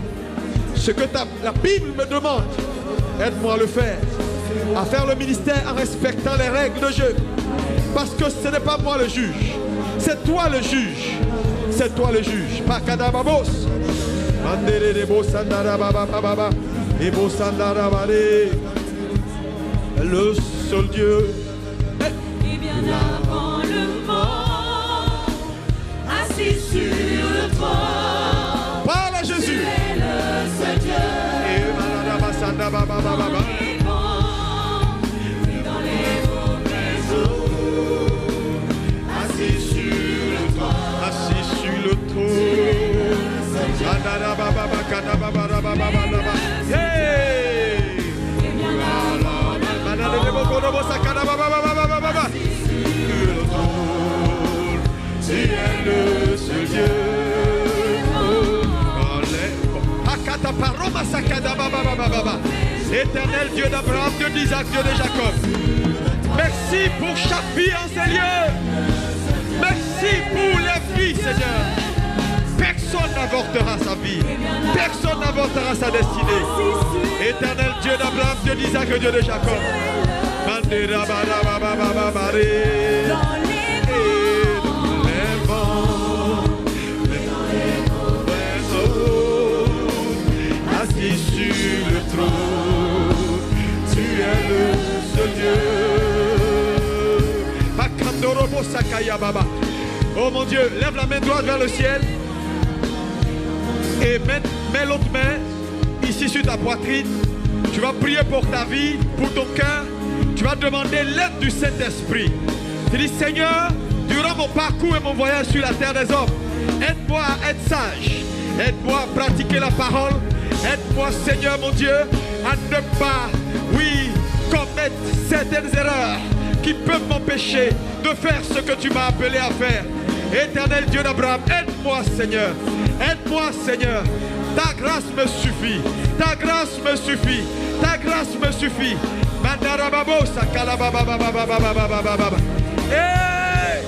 Ce que la Bible me demande, aide-moi à le faire. À faire le ministère en respectant les règles de jeu. Parce que ce n'est pas moi le juge. C'est toi le juge. C'est toi le juge. Pakadababos. Le seul Dieu. Et bien avant le mort, assis sur le trône. Parle à Jésus. Tu es le seul Dieu. Et dans les mauvais jours, assis sur le trône. Assis sur le trône. Hey! Et bien avant le Tu es le seul Dieu. Éternel Dieu d'Abraham, Dieu d'Isaac, Dieu de Jacob. Merci pour chaque vie en ces lieux. Merci pour les vies, Seigneur. Personne n'avortera sa vie. Personne n'avortera sa destinée. Éternel Dieu d'Abraham, Dieu d'Isaac, Dieu de Jacob. Assis sur le trône, tu es le seul Dieu. Oh mon Dieu, lève la main droite vers le ciel et mets l'autre main ici sur ta poitrine. Tu vas prier pour ta vie, pour ton cœur. Tu vas demander l'aide du Saint-Esprit. Tu dis, Seigneur, durant mon parcours et mon voyage sur la terre des hommes, aide-moi à être sage. Aide-moi à pratiquer la parole. Aide-moi, Seigneur mon Dieu, à ne pas, oui, commettre certaines erreurs qui peuvent m'empêcher de faire ce que tu m'as appelé à faire. Éternel Dieu d'Abraham, aide-moi, Seigneur. Aide-moi, Seigneur. Ta grâce me suffit. Ta grâce me suffit. Ta grâce me suffit. Hey!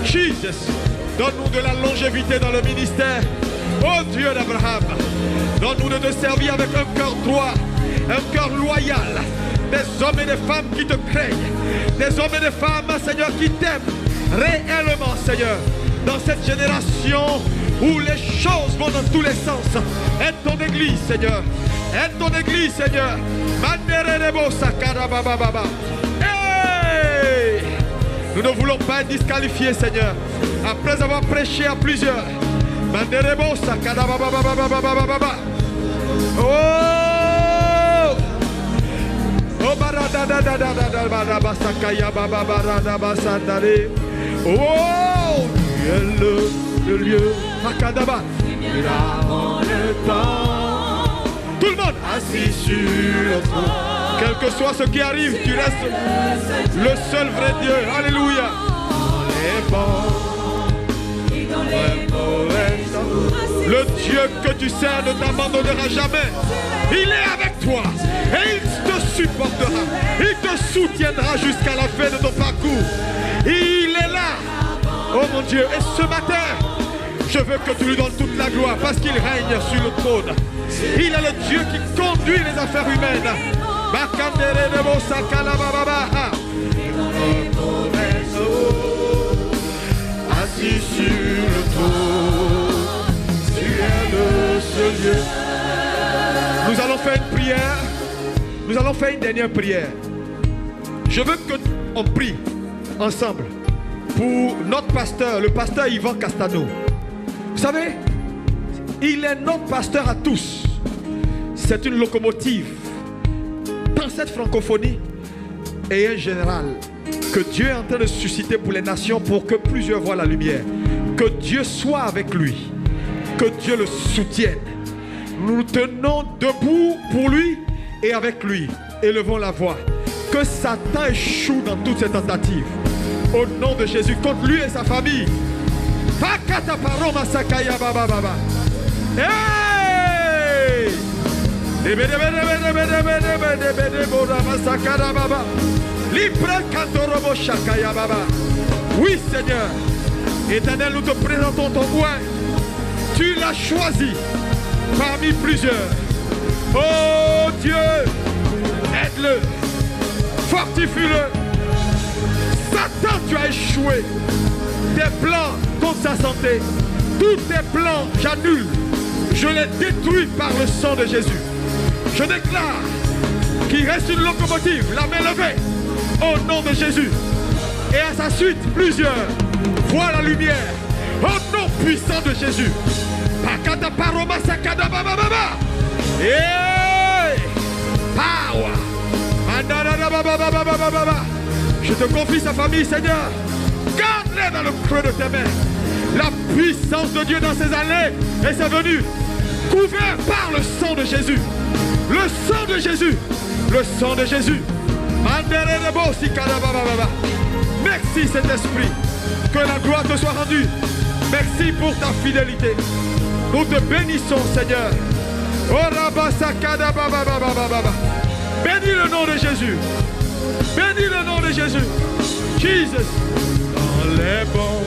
Jesus, donne-nous de la longévité dans le ministère. Oh Dieu d'Abraham, donne-nous de te servir avec un cœur droit, un cœur loyal. Des hommes et des femmes qui te craignent. Des hommes et des femmes, Seigneur, qui t'aiment réellement, Seigneur. Dans cette génération où les choses vont dans tous les sens. Aide ton église, Seigneur. Aide ton église, Seigneur. Hey! Nous ne voulons pas être disqualifiés, Seigneur. Après avoir prêché à plusieurs. Oh! Oh! Oh! Le lieu. Makadaba. Avant le temps, Tout le monde assis sur le trône. Quel que soit ce qui arrive, tu restes le seul vrai Dieu. Alléluia. Les bons et dans les mauvais jours, le Dieu que tu sers ne t'abandonnera jamais. Il est avec toi et il te supportera. Il te soutiendra jusqu'à la fin de ton parcours. Il est là. Oh mon Dieu. Et ce matin, je veux que tu lui donnes toute la gloire parce qu'il règne sur le trône. Il est le Dieu qui conduit les affaires humaines. Assis sur le trône, tu es le seul Dieu. Nous allons faire une prière. Nous allons faire une dernière prière. Je veux qu'on prie ensemble pour notre pasteur, le pasteur Yvan Castano. Vous savez, il est notre pasteur à tous. C'est une locomotive dans cette francophonie et un général que Dieu est en train de susciter pour les nations pour que plusieurs voient la lumière. Que Dieu soit avec lui. Que Dieu le soutienne. Nous nous tenons debout pour lui et avec lui. Élevons la voix. Que Satan échoue dans toutes ses tentatives. Au nom de Jésus, contre lui et sa famille. Hey! Oui, Seigneur. Éternel, nous te présentons ton roi. Tu l'as choisi parmi plusieurs. Oh Dieu, aide-le, fortifie-le. Satan, tu as échoué. Tes plans contre sa santé, tous tes plans, j'annule. Je les détruis par le sang de Jésus. Je déclare qu'il reste une locomotive, la main levée, au nom de Jésus. Et à sa suite, plusieurs voient la lumière, au nom puissant de Jésus. Power. Je te confie sa famille, Seigneur. Garde-les dans le creux de tes mains. La puissance de Dieu dans ses allées et ses venues, couvert par le sang de Jésus. Le sang de Jésus. Le sang de Jésus. Merci, Saint-Esprit. Que la gloire te soit rendue. Merci pour ta fidélité. Nous te bénissons, Seigneur. Bénis le nom de Jésus. Bénis le nom de Jésus. Jesus. Dans les bons.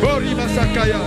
Bori Masakaya.